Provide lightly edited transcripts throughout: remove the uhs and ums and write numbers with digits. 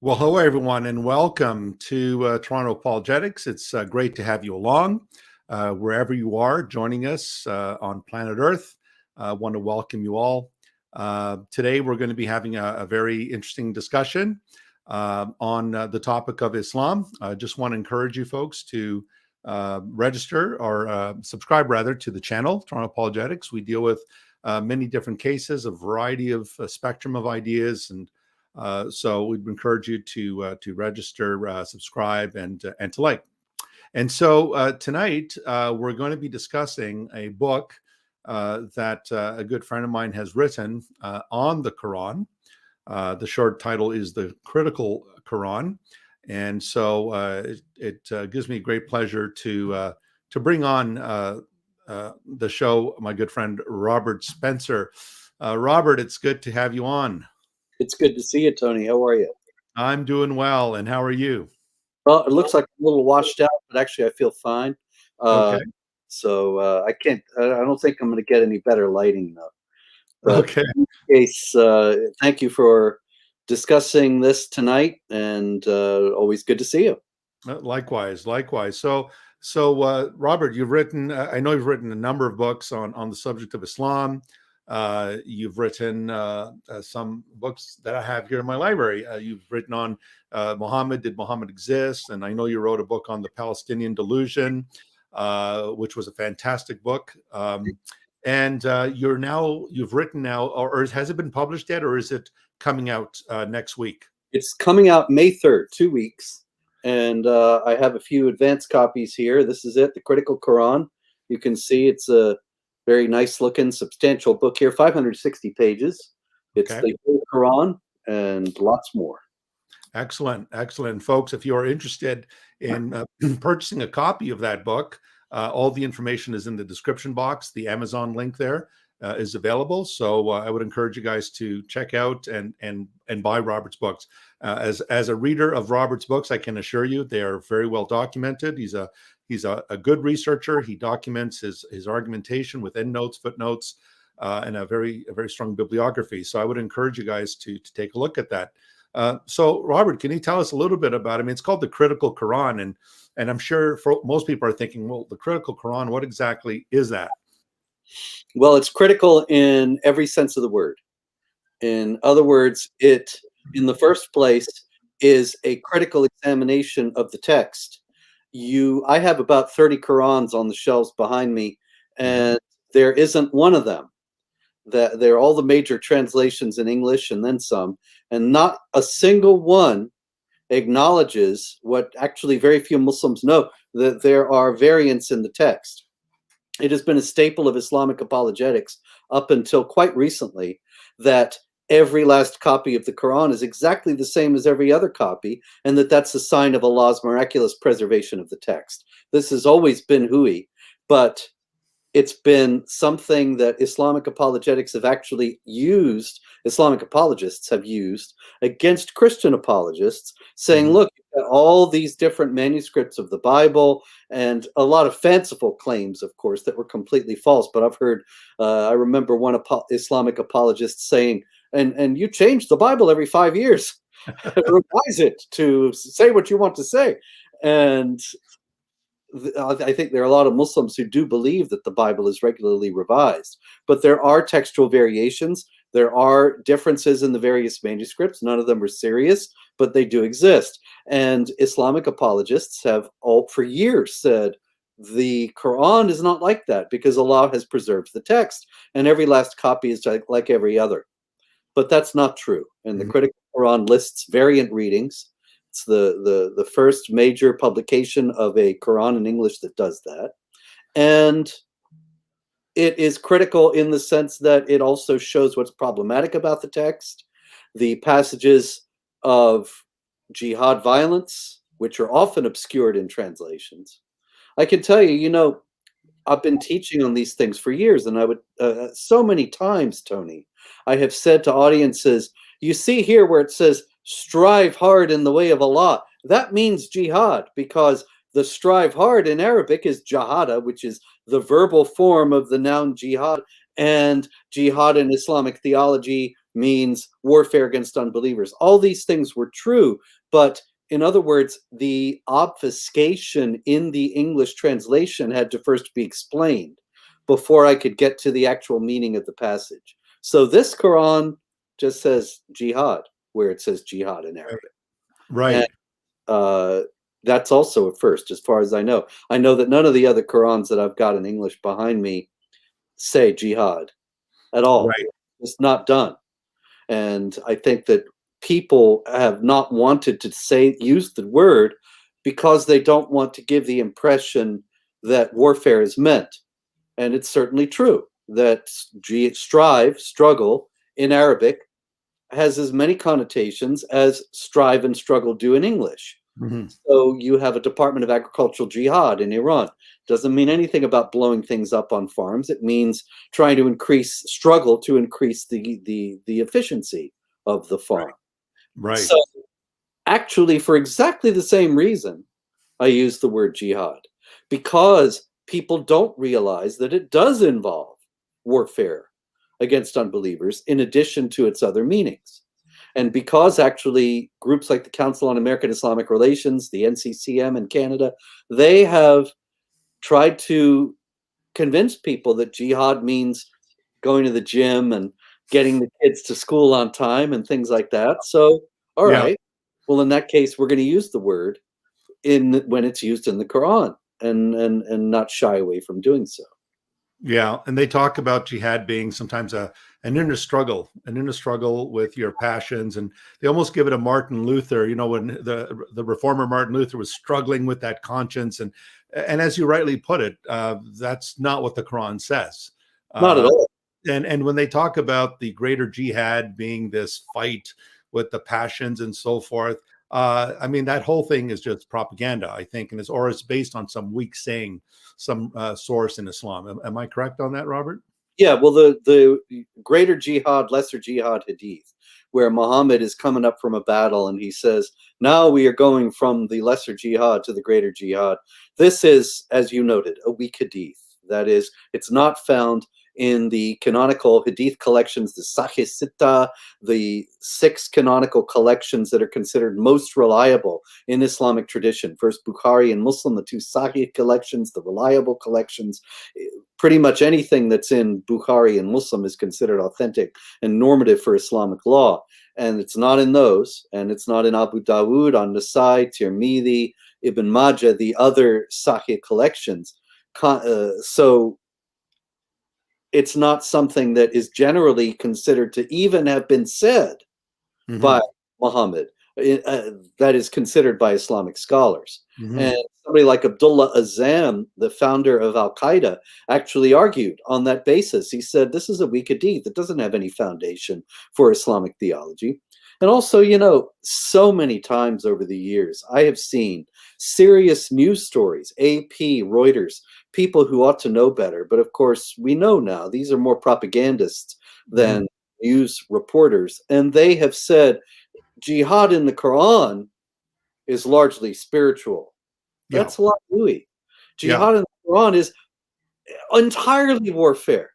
Well, hello, everyone, and welcome to Toronto Apologetics. It's great to have you along, wherever you are joining us on planet Earth. I want to welcome you all. Today, we're going to be having a very interesting discussion on the topic of Islam. I just want to encourage you folks to register or subscribe, rather, to the channel, Toronto Apologetics. We deal with many different cases, a variety of spectrum of ideas, and so we'd encourage you to register, subscribe, and to like. And so tonight we're going to be discussing a book that a good friend of mine has written on the Quran. The short title is The Critical Qur'an, and so it gives me great pleasure to bring on the show my good friend Robert Spencer. Robert, it's good to have you on. It's good to see you, Tony. How are you? I'm doing well, and how are you? Well, it looks like I'm a little washed out, but actually I feel fine. Okay. So I don't think I'm going to get any better lighting, though. But okay. In any case, thank you for discussing this tonight, and always good to see you. Likewise. So Robert, you've written, I know you've written a number of books on the subject of Islam. You've written some books that I have here in my library. You've written on Muhammad, Did Muhammad Exist? And I know you wrote a book on the Palestinian delusion, which was a fantastic book. And you've written now, or has it been published yet, or is it coming out next week? It's coming out May 3rd, 2 weeks. And I have a few advanced copies here. This is it, The Critical Qur'an. You can see it's a very nice looking, substantial book here, 560 pages. It's the whole Quran and lots more. Excellent. Folks, if you are interested in purchasing a copy of that book, all the information is in the description box. The Amazon link there is available. So I would encourage you guys to check out and buy Robert's books. As a reader of Robert's books, I can assure you they are very well documented. He's a good researcher. He documents his argumentation with endnotes, footnotes, and a very strong bibliography. So I would encourage you guys to take a look at that. So Robert, can you tell us a little bit about it? I mean, it's called the Critical Qur'an, and I'm sure for most people are thinking, well, the Critical Qur'an, what exactly is that? Well, it's critical in every sense of the word. In other words, it, in the first place, is a critical examination of the text. I have about 30 Qur'ans on the shelves behind me, and there isn't one of them. They're all the major translations in English and then some, and not a single one acknowledges what actually very few Muslims know, that there are variants in the text. It has been a staple of Islamic apologetics up until quite recently that every last copy of the Quran is exactly the same as every other copy, and that's a sign of Allah's miraculous preservation of the text. This has always been hui, but it's been something that Islamic apologetics have actually used, Islamic apologists have used against Christian apologists, saying, look, you've got all these different manuscripts of the Bible and a lot of fanciful claims, of course, that were completely false. But I've heard, I remember one Islamic apologist saying, and you change the Bible every 5 years, revise it to say what you want to say. And I think there are a lot of Muslims who do believe that the Bible is regularly revised, but there are textual variations. There are differences in the various manuscripts. None of them are serious, but they do exist. And Islamic apologists have all for years said the Quran is not like that because Allah has preserved the text and every last copy is like every other. But that's not true. And the Critical Qur'an lists variant readings. It's the first major publication of a Quran in English that does that. And it is critical in the sense that it also shows what's problematic about the text, the passages of jihad violence, which are often obscured in translations. I can tell you, I've been teaching on these things for years, and I would, so many times, Tony, I have said to audiences, you see here where it says, strive hard in the way of Allah. That means jihad, because the strive hard in Arabic is jahada, which is the verbal form of the noun jihad, and jihad in Islamic theology means warfare against unbelievers. All these things were true, but in other words, the obfuscation in the English translation had to first be explained before I could get to the actual meaning of the passage. So this Quran just says jihad, where it says jihad in Arabic. Right. And that's also a first, as far as I know. I know that none of the other Qurans that I've got in English behind me say jihad at all. Right. It's not done. And I think that people have not wanted to use the word because they don't want to give the impression that warfare is meant. And it's certainly true that struggle in Arabic has as many connotations as strive and struggle do in English. So you have a Department of Agricultural Jihad in Iran. Doesn't mean anything about blowing things up on farms. It means trying to struggle to increase the efficiency of the farm. Right. So actually, for exactly the same reason, I use the word jihad, because people don't realize that it does involve warfare against unbelievers in addition to its other meanings. And because actually groups like the Council on American Islamic Relations, the NCCM in Canada, they have tried to convince people that jihad means going to the gym and getting the kids to school on time and things like that. So, all right, well, in that case, we're going to use the word when it's used in the Quran and not shy away from doing so. Yeah, and they talk about jihad being sometimes an inner struggle with your passions, and they almost give it a Martin Luther. You know, when the reformer Martin Luther was struggling with that conscience, and as you rightly put it, that's not what the Quran says. Not at all. And when they talk about the greater jihad being this fight with the passions and so forth, I mean, that whole thing is just propaganda, I think, and it's based on some weak saying, some source in Islam. Am I correct on that, Robert? Yeah, well, the greater jihad, lesser jihad hadith, where Muhammad is coming up from a battle and he says, now we are going from the lesser jihad to the greater jihad. This is, as you noted, a weak hadith. That is, it's not found in the canonical hadith collections, the Sahih Sitta, the 6 canonical collections that are considered most reliable in Islamic tradition. First Bukhari and Muslim, the 2 Sahih collections, the reliable collections. Pretty much anything that's in Bukhari and Muslim is considered authentic and normative for Islamic law. And it's not in those, and it's not in Abu Dawood, on Nasai, Tirmidhi, Ibn Majah, the other Sahih collections. So it's not something that is generally considered to even have been said by Muhammad. That is considered by Islamic scholars. And somebody like Abdullah Azzam, the founder of Al-Qaeda, actually argued on that basis. He said, this is a weak hadith. It doesn't have any foundation for Islamic theology. And also, you know, so many times over the years, I have seen serious news stories, AP, Reuters, people who ought to know better. But of course, we know now these are more propagandists than news reporters. And they have said jihad in the Quran is largely spiritual. That's a lot, Louis. Jihad in the Quran is entirely warfare.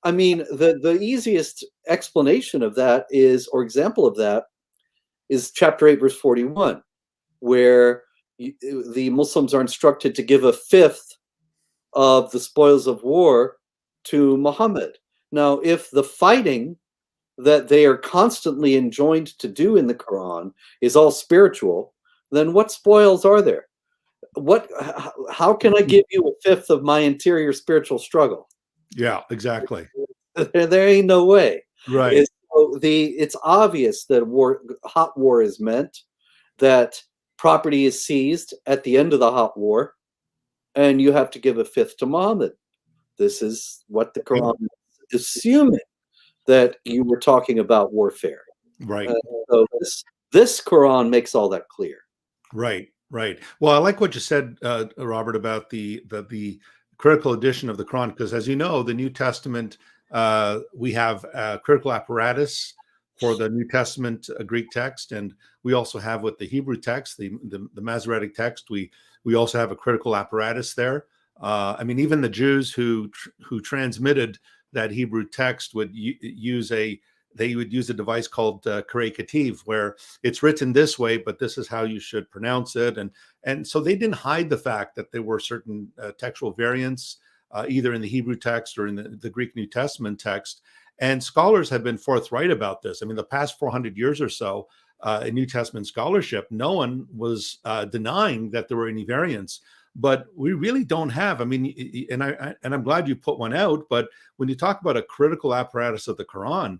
I mean, the easiest explanation of that is, or example of that, is chapter 8, verse 41, where the Muslims are instructed to give 1/5 of the spoils of war to Muhammad. Now, if the fighting that they are constantly enjoined to do in the Quran is all spiritual, then what spoils are there? How can I give you 1/5 of my interior spiritual struggle? Yeah, exactly. There ain't no way. Right. It's obvious that hot war is meant, that property is seized at the end of the hot war, and you have to give 1/5 to Muhammad. This is what the Quran is assuming, that you were talking about warfare. Right. So this Quran makes all that clear. Right. Right. Well, I like what you said, Robert, about the critical edition of the Quran, because as you know, the New Testament, we have a critical apparatus for the New Testament Greek text, and we also have with the Hebrew text, the Masoretic text. We also have a critical apparatus there. I mean, even the Jews who transmitted that Hebrew text would use a they would use a device called Kativ, where it's written this way, but this is how you should pronounce it. And so they didn't hide the fact that there were certain textual variants, either in the Hebrew text or in the Greek New Testament text. And scholars have been forthright about this. I mean, the past 400 years or so in New Testament scholarship, no one was denying that there were any variants. But we really don't have. I mean, and I'm glad you put one out. But when you talk about a critical apparatus of the Quran,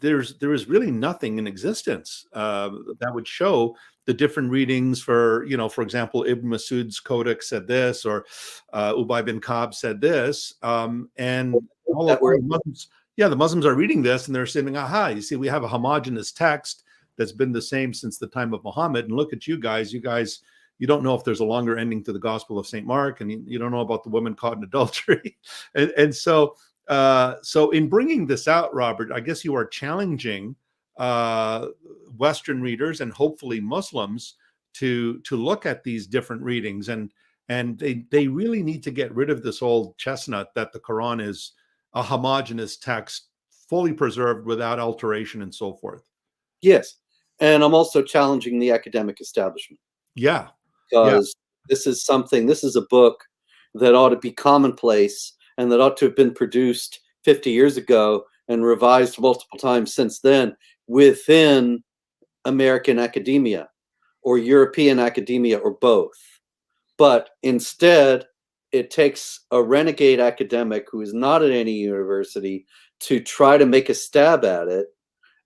there is really nothing in existence that would show the different readings for, for example, Ibn Masud's codex said this, or Ubay bin Ka'b said this, and all the Muslims, the Muslims are reading this and they're saying, aha, you see, we have a homogeneous text that's been the same since the time of Muhammad, and look at you guys, you don't know if there's a longer ending to the Gospel of St. Mark, and you don't know about the woman caught in adultery. and so in bringing this out, Robert, I guess you are challenging Western readers and hopefully Muslims to look at these different readings. And they really need to get rid of this old chestnut that the Quran is a homogeneous text, fully preserved without alteration and so forth. Yes. And I'm also challenging the academic establishment. Yeah. Because this is a book that ought to be commonplace and that ought to have been produced 50 years ago and revised multiple times since then within American academia or European academia or both. But instead, it takes a renegade academic who is not at any university to try to make a stab at it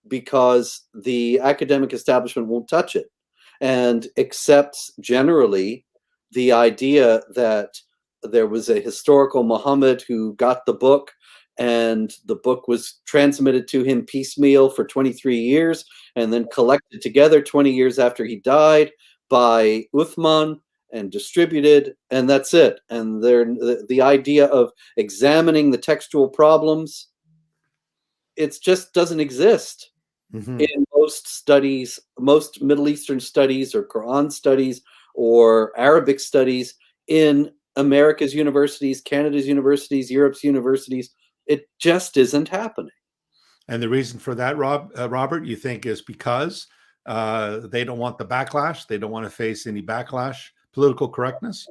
because the academic establishment won't touch it, and accepts generally the idea that there was a historical Muhammad who got the book, and the book was transmitted to him piecemeal for 23 years and then collected together 20 years after he died by Uthman and distributed, and that's it. And the idea of examining the textual problems, it just doesn't exist. Mm-hmm. In most studies, most Middle Eastern studies or Quran studies or Arabic studies in America's universities, Canada's universities, Europe's universities, it just isn't happening. And the reason for that, Robert, you think is because they don't want the backlash? They don't want to face any backlash, political correctness?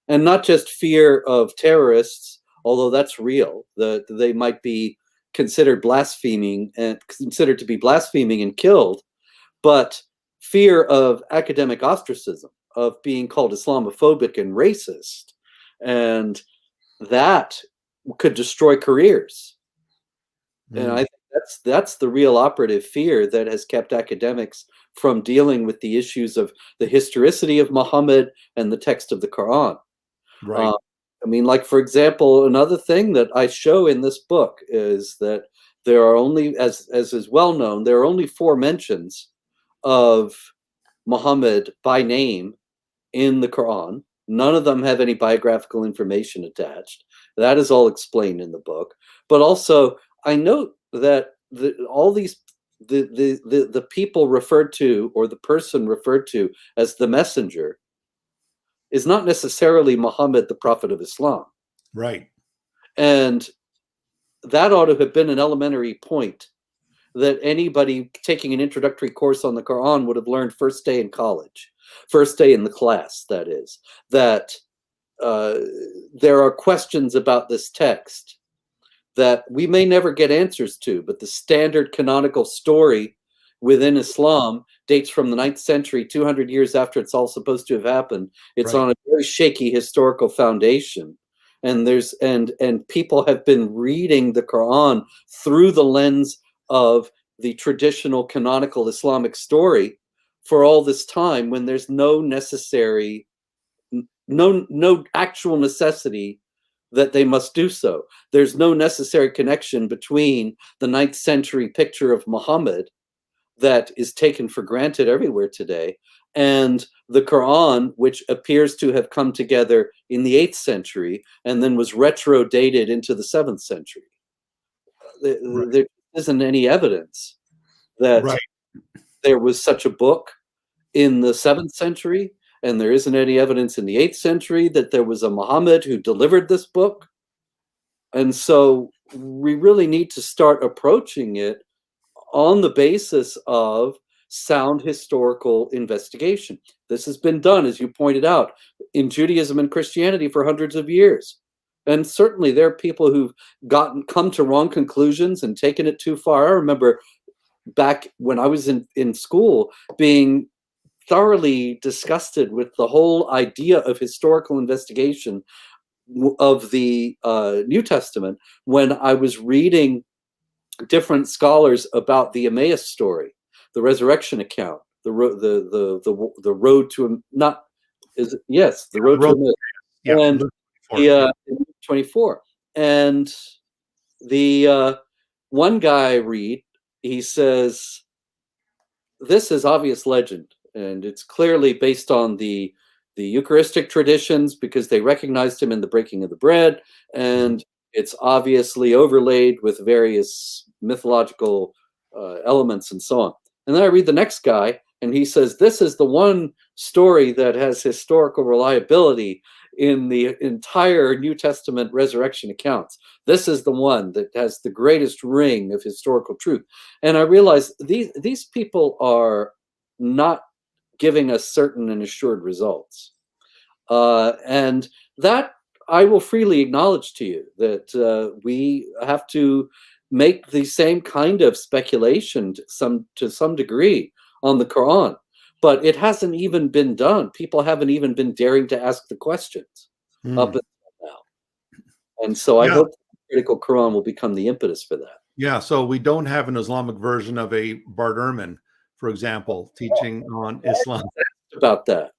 And not just fear of terrorists, although that's real, that they might be considered to be blaspheming and killed, but fear of academic ostracism, of being called Islamophobic and racist, and that could destroy careers. And I think that's the real operative fear that has kept academics from dealing with the issues of the historicity of Muhammad and the text of the Quran. Right. I mean, like, for example, another thing that I show in this book is that there are only, as is well known, there are only 4 mentions of Muhammad by name in the Quran. None of them have any biographical information attached. That is all explained in the book. But also, I note that all these the people referred to, or the person referred to as the messenger, is not necessarily Muhammad, the prophet of Islam. Right. And that ought to have been an elementary point that anybody taking an introductory course on the Quran would have learned first day in college, first day in the class, that is, that there are questions about this text that we may never get answers to, but the standard canonical story within Islam dates from the 9th century, 200 years after it's all supposed to have happened. It's right on a very shaky historical foundation. And and people have been reading the Quran through the lens of the traditional canonical Islamic story for all this time, when there's no actual necessity that they must do so. There's no necessary connection between the 9th century picture of Muhammad that is taken for granted everywhere today and the Quran, which appears to have come together in the 8th century and then was retro-dated into the 7th century. Right. There isn't any evidence that there was such a book in the 7th century, and there isn't any evidence in the 8th century that there was a Muhammad who delivered this book. And so we really need to start approaching it on the basis of sound historical investigation. This has been done, as you pointed out, in Judaism and Christianity for hundreds of years. And certainly there are people who've come to wrong conclusions and taken it too far. I remember back when I was in school being thoroughly disgusted with the whole idea of historical investigation of the New Testament when I was reading different scholars about the Emmaus story, the resurrection account, the road to not is it, yes, the road to Emmaus, Yeah, and the 24, and the one guy he says this is obvious legend, and it's clearly based on the Eucharistic traditions because they recognized him in the breaking of the bread, and it's obviously overlaid with various mythological elements and so on. And then I read the next guy, and he says, this is the one story that has historical reliability in the entire New Testament resurrection accounts. This is the one that has the greatest ring of historical truth. And I realize these people are not giving us certain and assured results. And that I will freely acknowledge to you that we have to make the same kind of speculation to some degree on the Quran, but it hasn't even been done. People haven't even been daring to ask the questions up until now. And so I hope the Critical Qur'an will become the impetus for that. Yeah, so we don't have an Islamic version of a Bart Ehrman, for example, teaching on Islam. About that,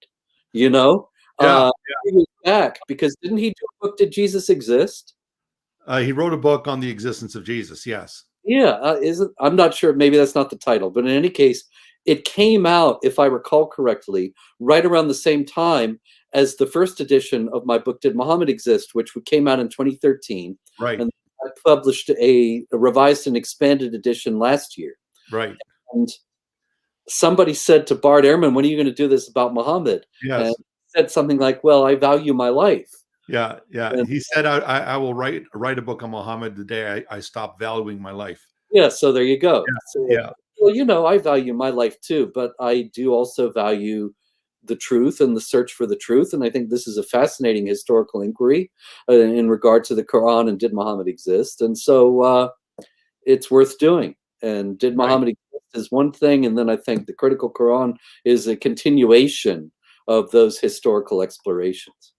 you know? He was back because didn't he do a book, Did Jesus Exist? He wrote a book on the existence of Jesus, yes. Yeah, I'm not sure, maybe that's not the title, but in any case, it came out, if I recall correctly, right around the same time as the first edition of my book, Did Muhammad Exist?, which came out in 2013. Right. And I published a revised and expanded edition last year. Right. And somebody said to Bart Ehrman, when are you going to do this about Muhammad? Yes. And said something like, well, I value my life. Yeah, yeah. And he said, I will write a book on Muhammad the day I stop valuing my life. Yeah, so there you go. Yeah, so, yeah. Well, you know, I value my life too, but I do also value the truth and the search for the truth. And I think this is a fascinating historical inquiry in regard to the Quran and did Muhammad exist? And so it's worth doing. And did Muhammad exist is one thing. And then I think the Critical Qur'an is a continuation of those historical explorations.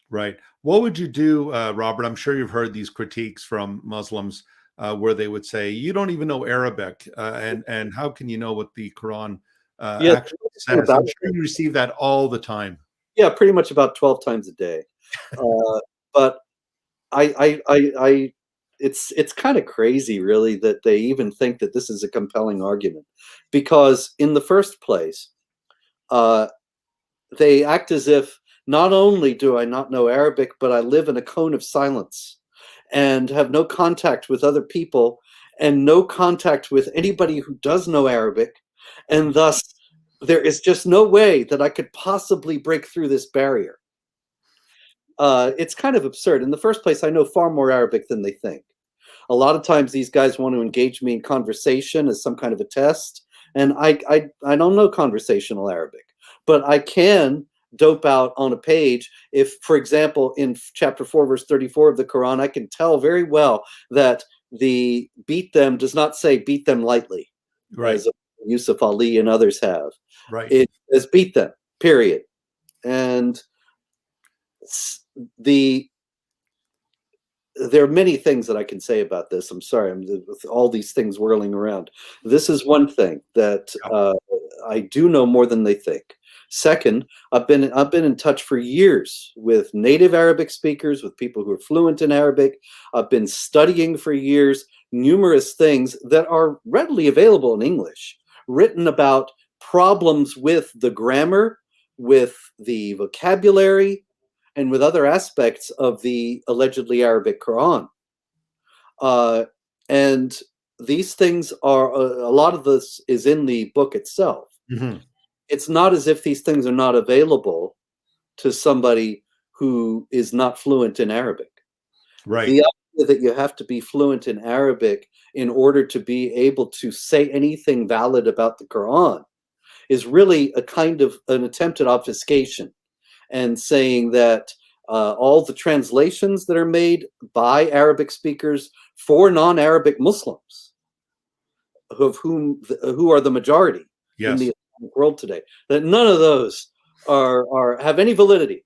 Right. What would you do, Robert? I'm sure you've heard these critiques from Muslims where they would say, you don't even know Arabic, and how can you know what the Quran actually says? I'm sure you receive that all the time. Yeah, pretty much about 12 times a day. But it's kind of crazy, really, that they even think that this is a compelling argument, because in the first place, they act as if not only do I not know Arabic, but I live in a cone of silence and have no contact with other people and no contact with anybody who does know Arabic. And thus, there is just no way that I could possibly break through this barrier. It's kind of absurd. In the first place, I know far more Arabic than they think. A lot of times these guys want to engage me in conversation as some kind of a test. And I don't know conversational Arabic, but I can dope out on a page. If, for example, in chapter 4, verse 34 of the Quran, I can tell very well that the beat them does not say beat them lightly, right, as Yusuf Ali and others have. Right. It says beat them, period. And there are many things that I can say about this. I'm sorry, with all these things whirling around. This is one thing that I do know more than they think. Second, I've been in touch for years with native Arabic speakers, with people who are fluent in Arabic. I've been studying for years numerous things that are readily available in English, written about problems with the grammar, with the vocabulary, and with other aspects of the allegedly Arabic Quran. And these things are, a lot of this is in the book itself. Mm-hmm. It's not as if these things are not available to somebody who is not fluent in Arabic. Right. The that you have to be fluent in Arabic in order to be able to say anything valid about the Quran is really a kind of an attempt at obfuscation, and saying that all the translations that are made by Arabic speakers for non-Arabic Muslims, who are the majority in the Yes. Islamic world today, that none of those have any validity,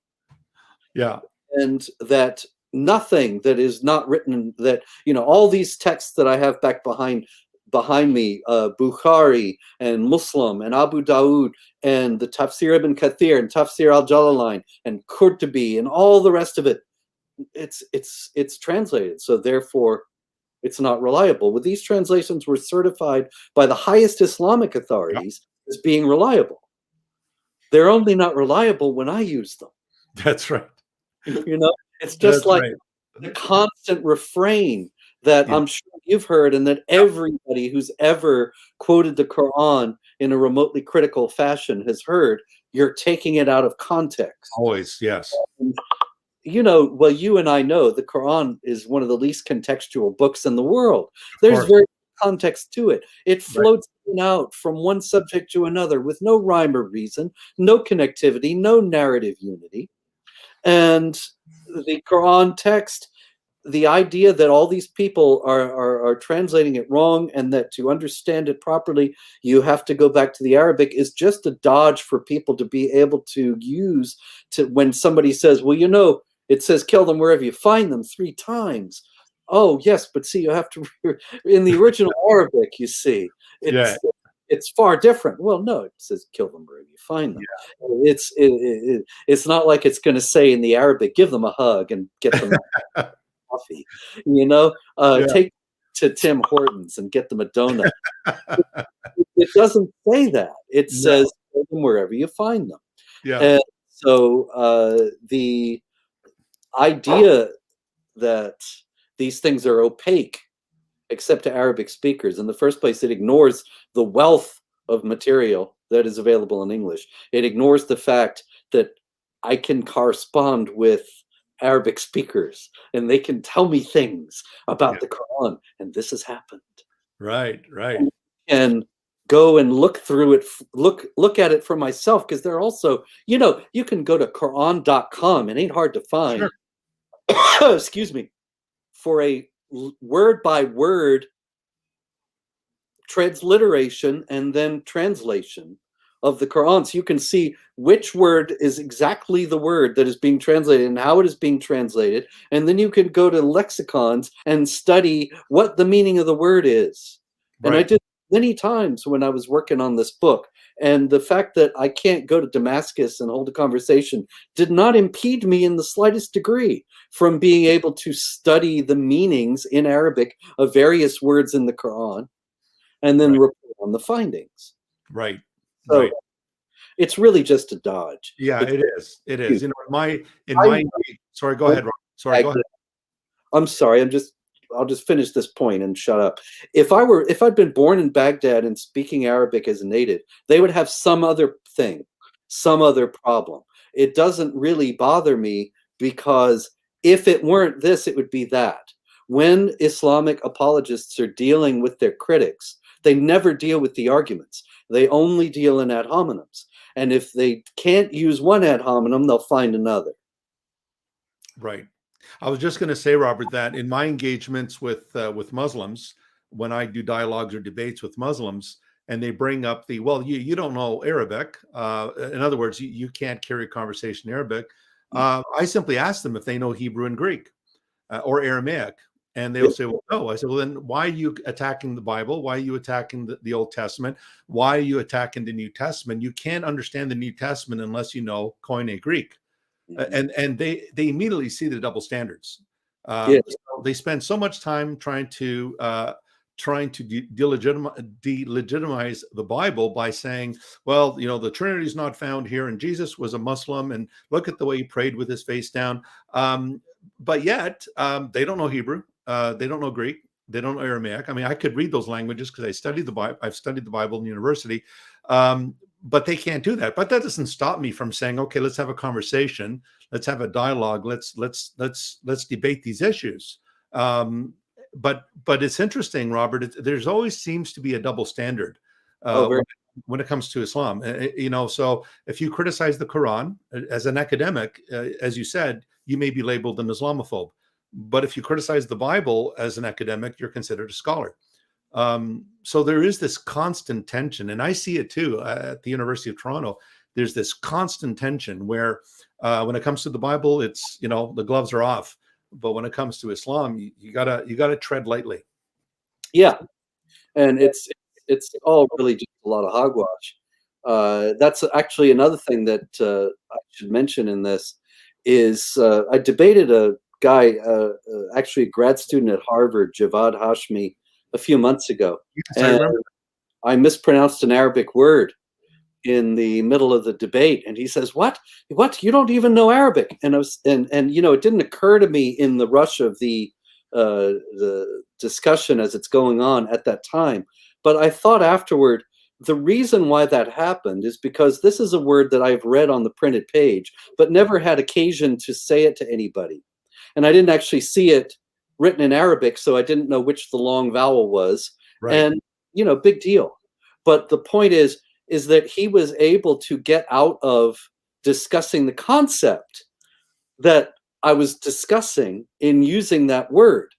Yeah. and that nothing that is not written, that all these texts that I have back behind me, Bukhari and Muslim and Abu Dawood and the Tafsir ibn Kathir and Tafsir al-Jalalain and Qurtubi and all the rest of it, it's translated, so therefore it's not reliable. Well, these translations were certified by the highest Islamic authorities as being reliable. They're only not reliable when I use them. That's right. It's just That's like right. the constant refrain that I'm sure you've heard, and that everybody who's ever quoted the Quran in a remotely critical fashion has heard: you're taking it out of context. Always, yes. Well, you and I know the Quran is one of the least contextual books in the world. There's very little context to it. It floats in and out from one subject to another with no rhyme or reason, no connectivity, no narrative unity. And the Quran text, the idea that all these people are translating it wrong, and that to understand it properly you have to go back to the Arabic, is just a dodge for people to be able to use when somebody says, well, it says kill them wherever you find them 3 times. Oh yes, but see, you have to in the original Arabic, you see, it's far different. Well, no, it says kill them wherever you find them. It's not like it's going to say in the Arabic, give them a hug and get them coffee, take to Tim Hortons and get them a donut. It doesn't say that. It says kill them wherever you find them. And so the idea that these things are opaque except to Arabic speakers, in the first place, it ignores the wealth of material that is available in English. It ignores the fact that I can correspond with Arabic speakers and they can tell me things about the Quran, and this has happened. Right. And go and look through it, look at it for myself, because they're also, you can go to Quran.com. It ain't hard to find. Sure. Excuse me, for a word by word transliteration and then translation of the Quran, so you can see which word is exactly the word that is being translated and how it is being translated, and then you can go to lexicons and study what the meaning of the word is. And I did many times when I was working on this book, and the fact that I can't go to Damascus and hold a conversation did not impede me in the slightest degree from being able to study the meanings in Arabic of various words in the Quran and then report on the findings. So it's really just a dodge. Yeah, it is. It is. Sorry, go ahead, Rob. Sorry, go ahead. I'm sorry. I'll just finish this point and shut up. If I'd been born in Baghdad and speaking Arabic as a native, they would have some other thing, some other problem. It doesn't really bother me, because if it weren't this, it would be that. When Islamic apologists are dealing with their critics, they never deal with the arguments. They only deal in ad hominems. And if they can't use one ad hominem, they'll find another. Right. I was just going to say, Robert, that in my engagements with Muslims, when I do dialogues or debates with Muslims, and they bring up you don't know Arabic. In other words, you can't carry a conversation in Arabic. I simply ask them if they know Hebrew and Greek or Aramaic. And they'll say, well, no. I said, well, then why are you attacking the Bible? Why are you attacking the Old Testament? Why are you attacking the New Testament? You can't understand the New Testament unless you know Koine Greek. And they immediately see the double standards. So they spend so much time trying to delegitimize the Bible by saying, well, the Trinity is not found here, and Jesus was a Muslim, and look at the way he prayed with his face down. But yet they don't know Hebrew. They don't know Greek. They don't know Aramaic. I mean, I could read those languages because I studied the Bible. I've studied the Bible in university, but they can't do that. But that doesn't stop me from saying, okay, let's have a conversation. Let's have a dialogue. Let's debate these issues. Um, but it's interesting, Robert. There's always seems to be a double standard Oh, very. when it comes to Islam. So if you criticize the Quran as an academic, as you said, you may be labeled an Islamophobe. But if you criticize the Bible as an academic, you're considered a scholar. So there is this constant tension, and I see it too at the University of Toronto. There's this constant tension where when it comes to the Bible, it's, the gloves are off. But when it comes to Islam, you gotta tread lightly. Yeah, and it's all really just a lot of hogwash. That's actually another thing that I should mention in this is I debated a guy, actually a grad student at Harvard, Javad Hashmi, a few months ago, Yes, I remember. I mispronounced an Arabic word in the middle of the debate, and he says, what, you don't even know Arabic? And I was, and it didn't occur to me in the rush of the discussion as it's going on at that time, but I thought afterward, the reason why that happened is because this is a word that I've read on the printed page but never had occasion to say it to anybody, and I didn't actually see it written in Arabic, so I didn't know which the long vowel was. Right. And big deal. But the point is that he was able to get out of discussing the concept that I was discussing in using that word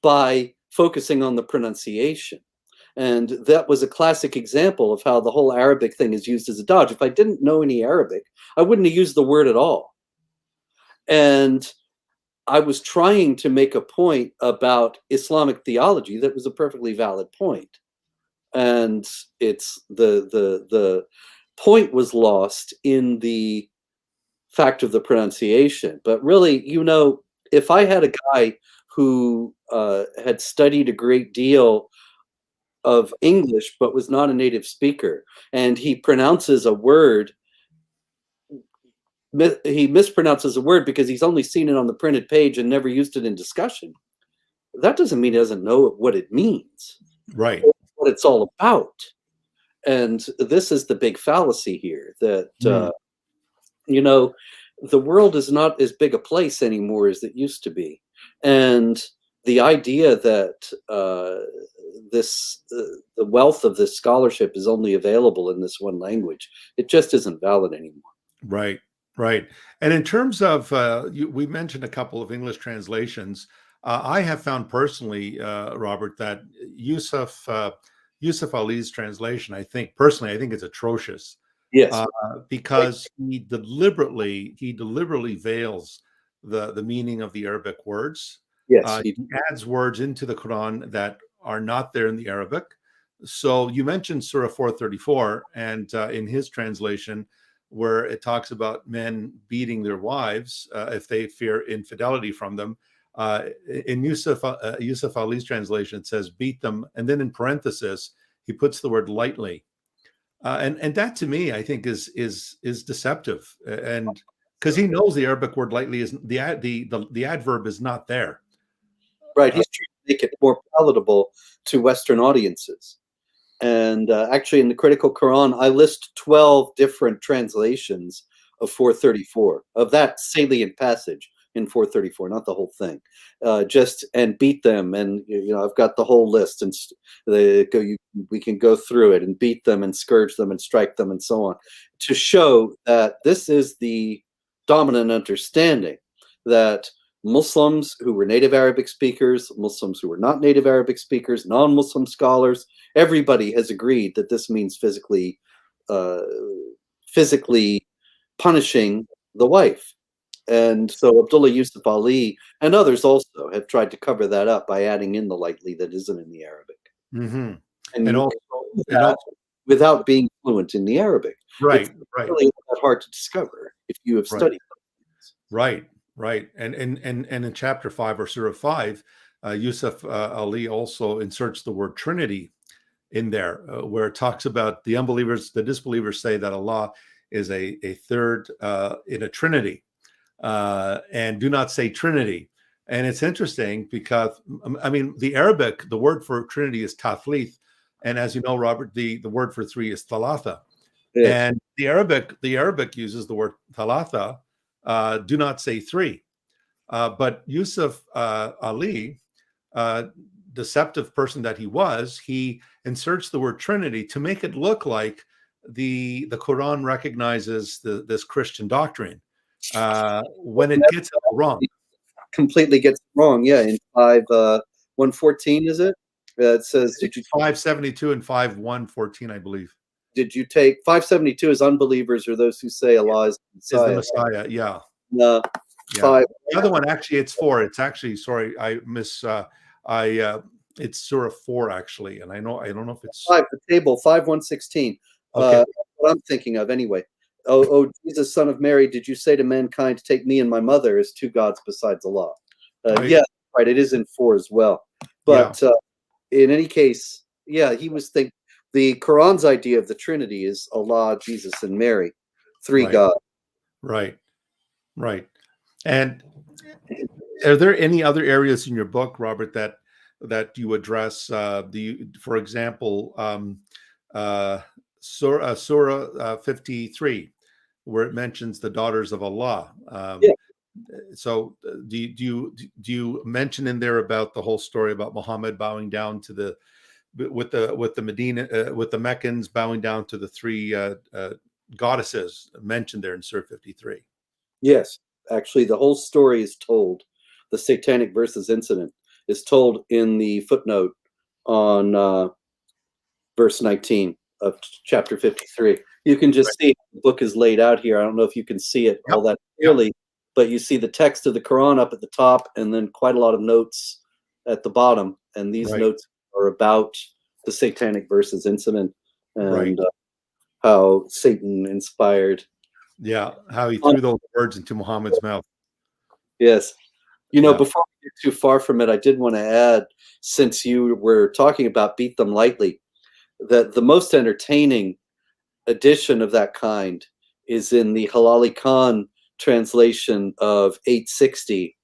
by focusing on the pronunciation. And that was a classic example of how the whole Arabic thing is used as a dodge. If I didn't know any Arabic, I wouldn't have used the word at all. And I was trying to make a point about Islamic theology that was a perfectly valid point. And it's the point was lost in the fact of the pronunciation. But really, if I had a guy who had studied a great deal of English but was not a native speaker, and he pronounces a word, he mispronounces a word because he's only seen it on the printed page and never used it in discussion, that doesn't mean he doesn't know what it means. Right. What it's all about. And this is the big fallacy here, that the world is not as big a place anymore as it used to be. And the idea that the wealth of this scholarship is only available in this one language, it just isn't valid anymore. Right. Right. And in terms of, we mentioned a couple of English translations. I have found personally, Robert, that Yusuf Ali's translation, I think it's atrocious. Yes. Because he deliberately veils the meaning of the Arabic words. Yes. He adds words into the Quran that are not there in the Arabic. So you mentioned Surah 434, and in his translation, where it talks about men beating their wives if they fear infidelity from them. In Yusuf Ali's translation, it says beat them, and then in parenthesis he puts the word lightly, and that to me I think is deceptive, and because he knows the Arabic word lightly is the adverb is not there. Right, he's trying to make it more palatable to Western audiences. And actually, in the Critical Qur'an, I list 12 different translations of 434, of that salient passage in 434, not the whole thing. And beat them, and I've got the whole list, and we can go through it and beat them and scourge them and strike them and so on, to show that this is the dominant understanding, that Muslims who were native Arabic speakers, Muslims who were not native Arabic speakers, non-Muslim scholars, everybody has agreed that this means physically punishing the wife. And so Abdullah Yusuf Ali and others also have tried to cover that up by adding in the lightly that isn't in the Arabic. Mm-hmm. And also, without being fluent in the Arabic. Right, it's right. really not hard to discover if you have studied. Right. Right. And in chapter 5 or Surah 5, Yusuf Ali also inserts the word Trinity in there, where it talks about the disbelievers say that Allah is a third in a Trinity, and do not say Trinity. And it's interesting because, I mean, the Arabic, the word for Trinity is tathlith. And as you know, Robert, the word for three is thalatha. Yes. And the Arabic uses the word thalatha, do not say three. But Yusuf Ali deceptive person that he was, he inserts the word Trinity to make it look like the Quran recognizes this Christian doctrine when it gets it wrong. Completely gets it wrong. Yeah, in 114, is it? It says, did you 572 and 5114, I believe. Did you take 572 as unbelievers or those who say Allah is the Messiah? Is the Messiah, yeah. Yeah. The other one, actually, it's 4. It's actually, sorry, it's Surah 4, actually, and I don't know if it's 5. The table 5116. Okay. What I'm thinking of, anyway. Oh, Jesus, son of Mary, did you say to mankind to take me and my mother as two gods besides Allah? Right. Yeah, right. It is in 4 as well. But in any case, yeah, he was thinking the Quran's idea of the Trinity is Allah, Jesus, and Mary, 3 gods. Right. And are there any other areas in your book, Robert, that you address? For example, Surah 53, where it mentions the daughters of Allah. So do you mention in there about the whole story about Muhammad bowing down to with the Meccans bowing down to the 3 goddesses mentioned there in Surah 53? Yes, actually, the whole story is told. The satanic verses incident is told in the footnote on verse 19 of chapter 53. You can just see the book is laid out here. I don't know if you can see it all that clearly, but you see the text of the Quran up at the top and then quite a lot of notes at the bottom. And these notes are about the satanic verses incident and how Satan inspired. Yeah, how he threw those words into Muhammad's mouth. Yes. You know, before we get too far from it, I did want to add, since you were talking about beat them lightly, that the most entertaining edition of that kind is in the Halali Khan translation of 860.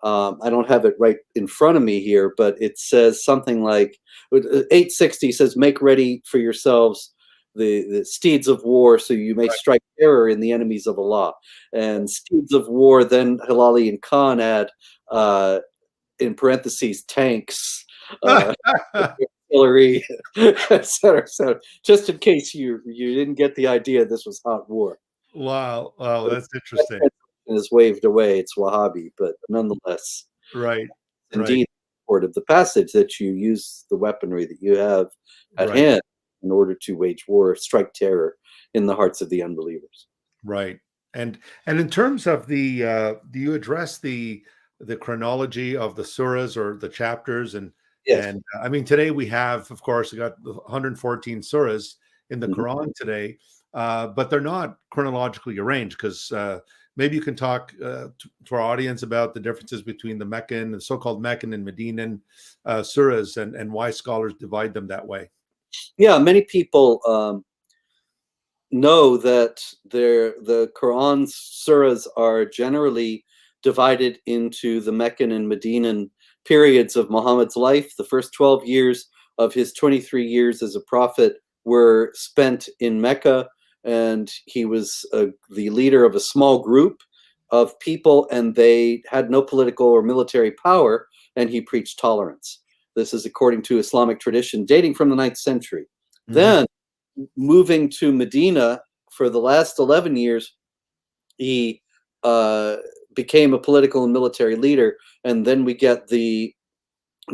I don't have it right in front of me here, but it says something like 860 says, make ready for yourselves the steeds of war so you may strike terror in the enemies of Allah. And steeds of war, then Halali and Khan add in parentheses tanks, artillery, etc. Just in case you didn't get the idea, this was hot war. Wow, that's interesting. Is waved away. It's Wahhabi, but nonetheless, indeed, part of the passage that you use the weaponry that you have at hand in order to wage war, strike terror in the hearts of the unbelievers. Right. And in terms of do you address the chronology of the surahs or the chapters? And I mean, today we have, of course, we got 114 surahs in the Quran today, but they're not chronologically arranged, because maybe you can talk to our audience about the differences between the Meccan, the so-called Meccan and Medinan surahs, and why scholars divide them that way. Yeah, many people know that the Quran's surahs are generally divided into the Meccan and Medinan periods of Muhammad's life. The first 12 years of his 23 years as a prophet were spent in Mecca, and he was the leader of a small group of people, and they had no political or military power, and he preached tolerance. This is according to Islamic tradition dating from the 9th century. Then, moving to Medina for the last 11 years, he became a political and military leader, and then we get the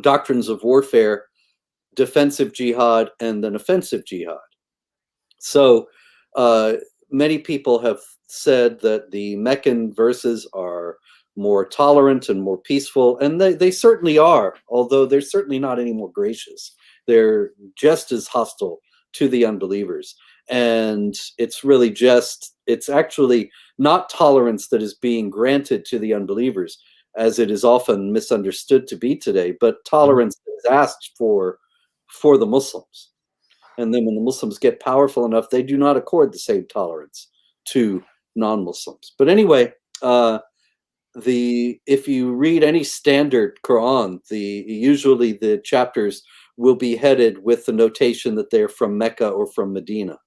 doctrines of warfare, defensive jihad, and then offensive jihad. So many people have said that the Meccan verses are more tolerant and more peaceful, and they certainly are, although they're certainly not any more gracious. They're just as hostile to the unbelievers. And it's really it's actually not tolerance that is being granted to the unbelievers, as it is often misunderstood to be today, but tolerance is asked for the Muslims. And then when the Muslims get powerful enough, they do not accord the same tolerance to non-Muslims. But anyway, if you read any standard Quran, usually the chapters will be headed with the notation that they're from Mecca or from Medina.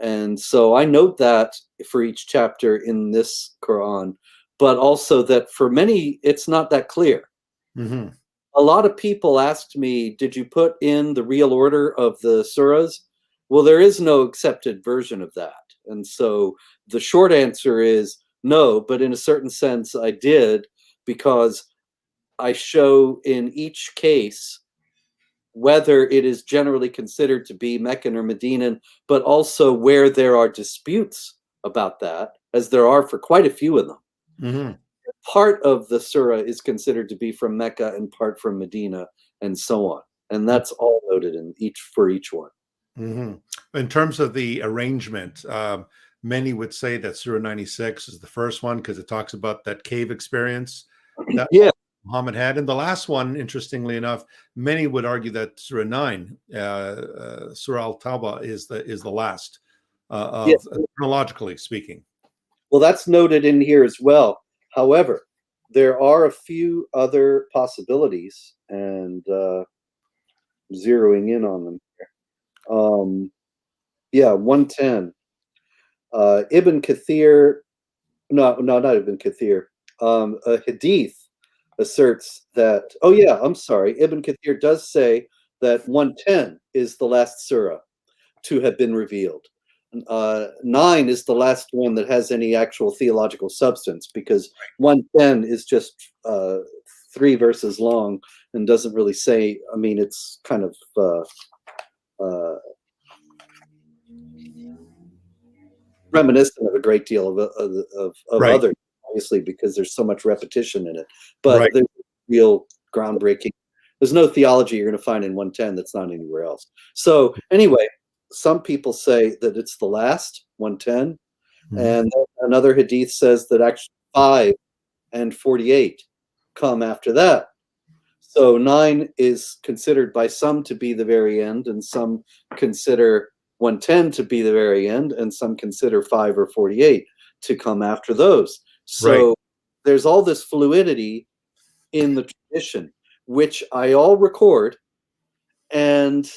And so I note that for each chapter in this Quran, but also that for many, it's not that clear. A a lot of people asked me, did you put in the real order of the surahs? Well, there is no accepted version of that. And so the short answer is no, but in a certain sense I did, because I show in each case whether it is generally considered to be Meccan or Medinan, but also where there are disputes about that, as there are for quite a few of them. Mm-hmm. Part of the surah is considered to be from Mecca and part from Medina, and so on. And that's all noted in each one. Mm-hmm. In terms of the arrangement, many would say that Surah 96 is the first one because it talks about that cave experience that Muhammad had. And the last one, interestingly enough, many would argue that Surah 9, Surah Al-Tawbah, is the last, chronologically speaking. Well, that's noted in here as well. However, there are a few other possibilities, and zeroing in on them here. 110. Ibn Kathir, not Ibn Kathir. A hadith asserts that, I'm sorry, Ibn Kathir does say that 110 is the last surah to have been revealed. 9 is the last one that has any actual theological substance, because 110 is just 3 verses long and doesn't really say, I mean, it's kind of reminiscent of a great deal of others, obviously, because there's so much repetition in it. But there's real groundbreaking. There's no theology you're going to find in 110 that's not anywhere else. So anyway, some people say that it's the last 110, and another hadith says that actually 5 and 48 come after that. So 9 is considered by some to be the very end, and some consider 110 to be the very end, and some consider 5 or 48 to come after those. So there's all this fluidity in the tradition, which I all record, and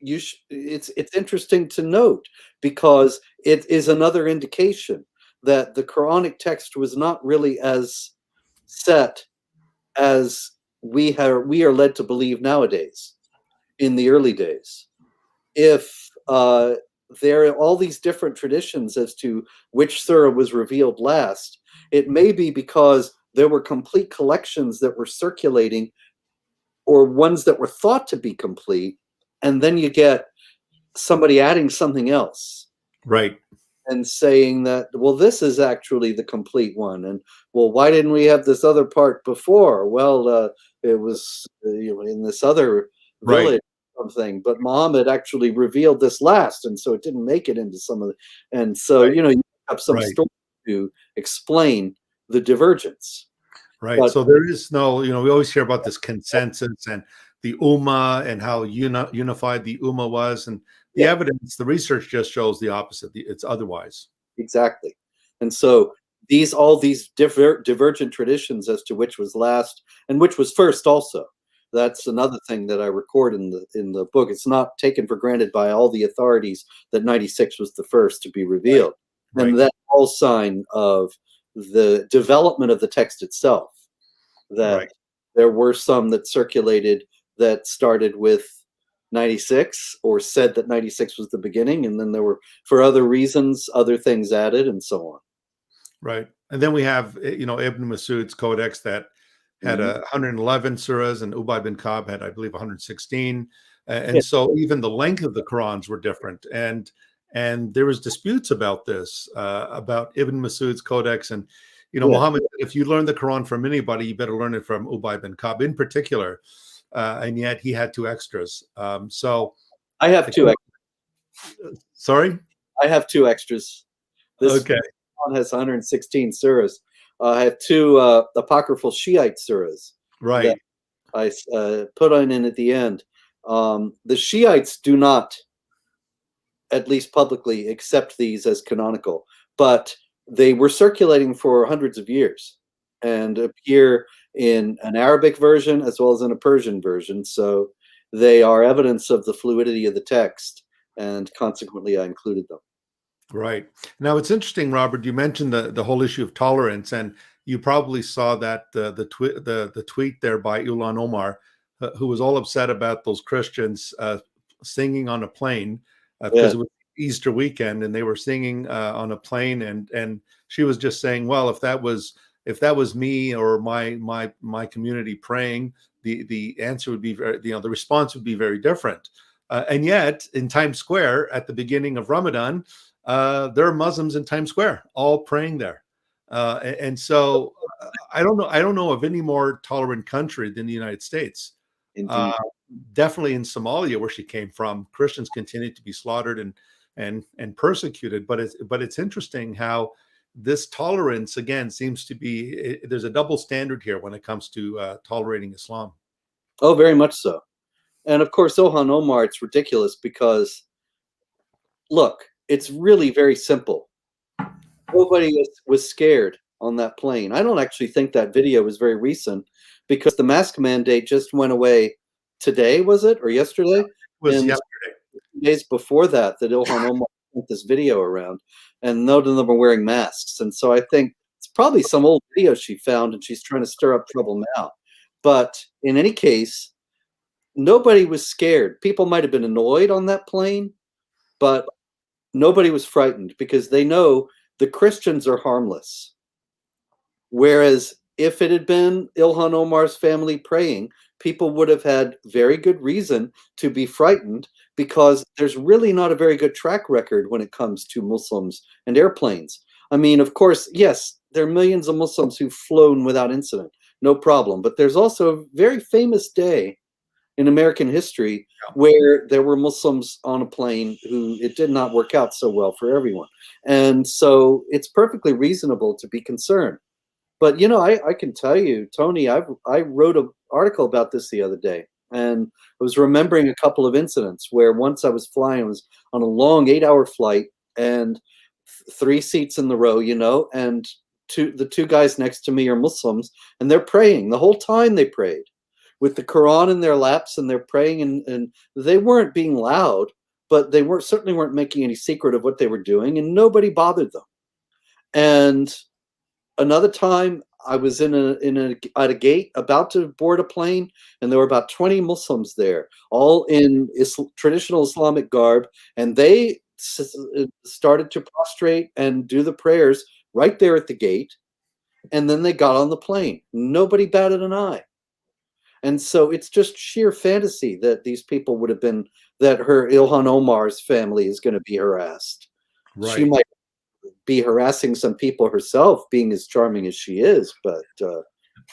it's interesting to note, because it is another indication that the Quranic text was not really as set as we are led to believe nowadays. In the early days, if there are all these different traditions as to which surah was revealed last, it may be because there were complete collections that were circulating, or ones that were thought to be complete, and then you get somebody adding something else, and saying that, well, this is actually the complete one, and well, why didn't we have this other part before? Well, it was in this other village something, but Muhammad actually revealed this last, and so it didn't make it into some of the, and so you have some story to explain the divergence. But, so there is no, we always hear about this consensus and the Ummah and how unified the Ummah was, and the evidence, the research just shows the opposite. It's otherwise. Exactly. And so all these divergent traditions as to which was last and which was first also. That's another thing that I record in the book. It's not taken for granted by all the authorities that 96 was the first to be revealed. And that's all sign of the development of the text itself. That there were some that circulated that started with 96, or said that 96 was the beginning, and then there were, for other reasons, other things added, and so on. And then we have, Ibn Masud's codex that had 111 surahs, and Ubay bin Ka'b had, I believe, 116. And so even the length of the Qurans were different. And there was disputes about this, about Ibn Masud's codex. And, Muhammad, if you learn the Quran from anybody, you better learn it from Ubay bin Ka'b in particular. And yet he had 2 extras. So I have 2 extras. Sorry? I have 2 extras. This one has 116 surahs. I have 2 apocryphal Shiite surahs. That I put on in at the end. The Shiites do not, at least publicly, accept these as canonical, but they were circulating for hundreds of years and appear in an Arabic version as well as in a Persian version. So they are evidence of the fluidity of the text, and consequently I included them. Now, it's interesting, Robert, you mentioned the whole issue of tolerance, and you probably saw that the tweet there by Ilhan Omar, who was all upset about those Christians singing on a plane because Yeah. it was Easter weekend and they were singing on a plane, and she was just saying, well, if that was me or my community praying, the answer would be very, the response would be very different. And yet, in Times Square at the beginning of Ramadan, there are Muslims in Times Square all praying there. And so I don't know of any more tolerant country than the United States. Indeed. Definitely in Somalia, where she came from, Christians continue to be slaughtered and persecuted. But it's interesting how this tolerance again seems to be, there's a double standard here when it comes to tolerating Islam. Oh, very much so. And of course, Ilhan Omar, it's ridiculous because, look, it's really very simple. Nobody was scared on that plane. I don't actually think that video was very recent because the mask mandate just went away today, was it, or yesterday? It was And yesterday. days before that Ilhan Omar sent this video around, and none of them are wearing masks. And so I think it's probably some old video she found, and she's trying to stir up trouble now. But in any case, nobody was scared. People might have been annoyed on that plane, but nobody was frightened because they know the Christians are harmless. Whereas if it had been Ilhan Omar's family praying, people would have had very good reason to be frightened because there's really not a very good track record when it comes to Muslims and airplanes. I mean, of course, yes, there are millions of Muslims who've flown without incident, no problem. But there's also a very famous day in American history where there were Muslims on a plane who it did not work out so well for everyone. And so it's perfectly reasonable to be concerned. But, I can tell you, Tony, I wrote an article about this the other day, and I was remembering a couple of incidents where once I was flying, I was on a long 8-hour flight and 3 seats in the row, and the two guys next to me are Muslims, and they're praying. The whole time they prayed with the Quran in their laps, and they're praying, and they weren't being loud, but they certainly weren't making any secret of what they were doing, and nobody bothered them. And another time, I was at a gate about to board a plane, and there were about 20 Muslims there, all in traditional Islamic garb, and they started to prostrate and do the prayers right there at the gate, and then they got on the plane. Nobody batted an eye. And so it's just sheer fantasy that these people would have been, that Ilhan Omar's family is going to be harassed. Right. She might be harassing some people herself, being as charming as she is, but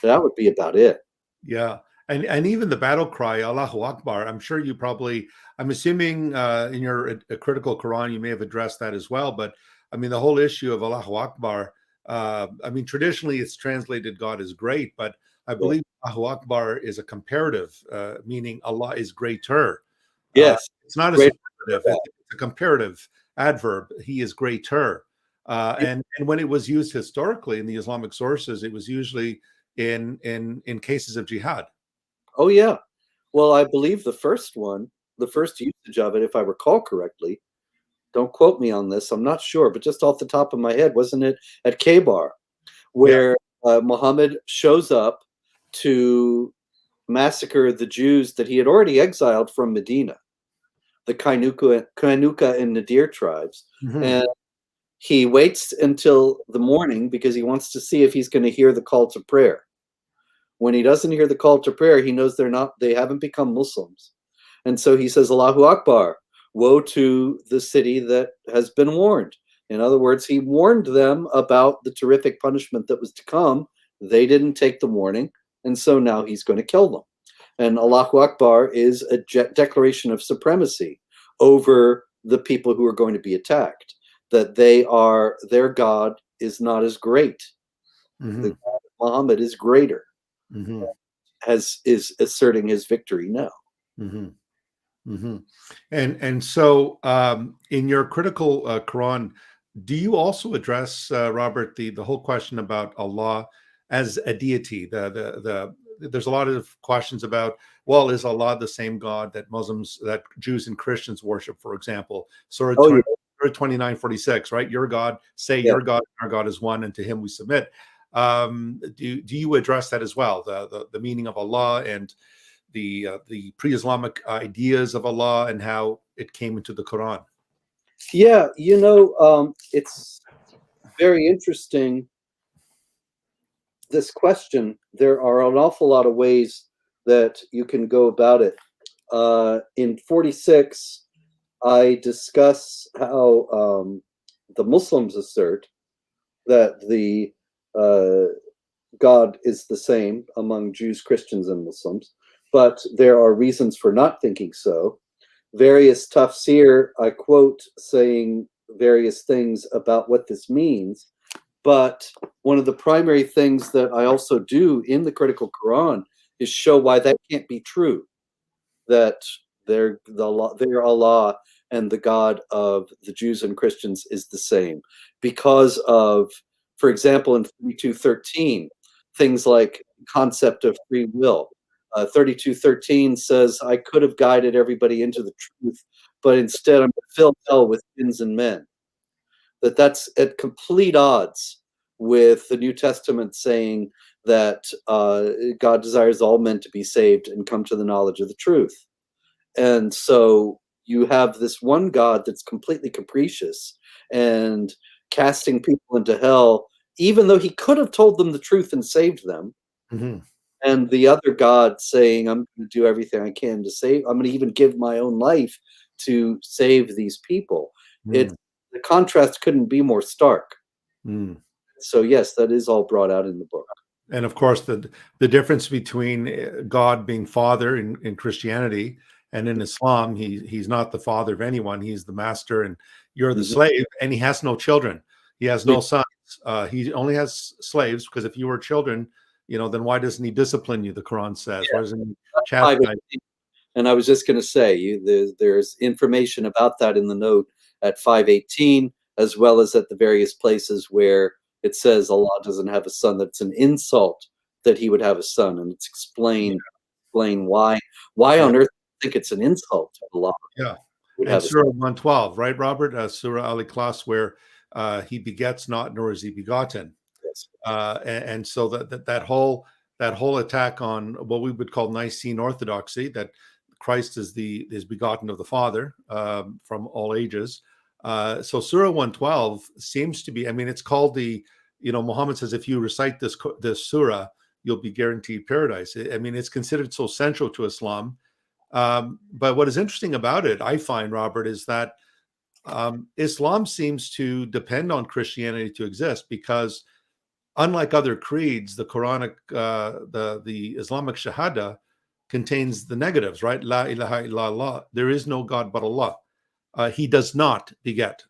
that would be about it. Yeah. And even the battle cry, Allahu Akbar, I'm sure I'm assuming in your Critical Quran, you may have addressed that as well. But I mean, the whole issue of Allahu Akbar, I mean, traditionally it's translated God is great, but I believe Allahu Akbar is a comparative, meaning Allah is greater. Yes. It's not a superlative, it's a comparative adverb. He is greater. And when it was used historically in the Islamic sources, it was usually in cases of jihad. Oh, yeah. Well, I believe the first usage of it, if I recall correctly, don't quote me on this, I'm not sure, but just off the top of my head, wasn't it at Khaybar, where Muhammad shows up to massacre the Jews that he had already exiled from Medina, the Kainuka and Nadir tribes. Mm-hmm. And he waits until the morning because he wants to see if he's going to hear the call to prayer. When he doesn't hear the call to prayer, he knows they haven't become Muslims. And so he says, Allahu Akbar, woe to the city that has been warned. In other words, he warned them about the terrific punishment that was to come. They didn't take the warning, and so now he's going to kill them. And Allahu Akbar is a declaration of supremacy over the people who are going to be attacked, that their God is not as great. Mm-hmm. The God of Muhammad is greater, mm-hmm. is asserting his victory now. Mm-hmm. Mm-hmm. And so in your Critical Quran, do you also address, Robert, the whole question about Allah as a deity? There's a lot of questions about, well, is Allah the same God that Jews and Christians worship, for example? Surah 29:46, right? Your God, say your God and our God is one, and to him we submit. Do you address that as well? The meaning of Allah and the pre-Islamic ideas of Allah and how it came into the Quran? Yeah, it's very interesting, this question. There are an awful lot of ways that you can go about it. In 46, I discuss how the Muslims assert that the God is the same among Jews, Christians, and Muslims, but there are reasons for not thinking so. Various tafsir, I quote, saying various things about what this means. But one of the primary things that I also do in the Critical Qur'an is show why that can't be true. That their Allah and the God of the Jews and Christians is the same, because of, for example, in 32:13, things like concept of free will. 32:13 says, "I could have guided everybody into the truth, but instead I'm going to fill hell with sins and men." That's at complete odds with the New Testament saying that God desires all men to be saved and come to the knowledge of the truth. And so you have this one God that's completely capricious and casting people into hell, even though he could have told them the truth and saved them. Mm-hmm. And the other God saying, "I'm going to do everything I can to save, I'm going to even give my own life to save these people." Mm. The contrast couldn't be more stark. Mm. So yes, that is all brought out in the book. And of course, the difference between God being Father in Christianity and in Islam, he's not the father of anyone. He's the master, and you're the slave. And he has no children. He has no sons. He only has slaves, because if you were children, then why doesn't he discipline you? The Quran says. Why doesn't he chastise? And I was just going to say, there's information about that in the note at 518, as well as at the various places where it says Allah doesn't have a son. That's an insult that he would have a son, and it's explain why on earth do you think it's an insult to Allah? Yeah, and Surah 112, right, Robert? Surah Al-Ikhlas, where he begets not, nor is he begotten. Yes. And so that whole attack on what we would call Nicene orthodoxy, that Christ is begotten of the Father from all ages. So Surah 112 seems to be, it's called Muhammad says, if you recite this surah, you'll be guaranteed paradise. It's considered so central to Islam. But what is interesting about it, I find, Robert, is that Islam seems to depend on Christianity to exist, because unlike other creeds, the Quranic, the Islamic Shahada contains the negatives, right? La ilaha illallah. There is no God but Allah. He does not beget.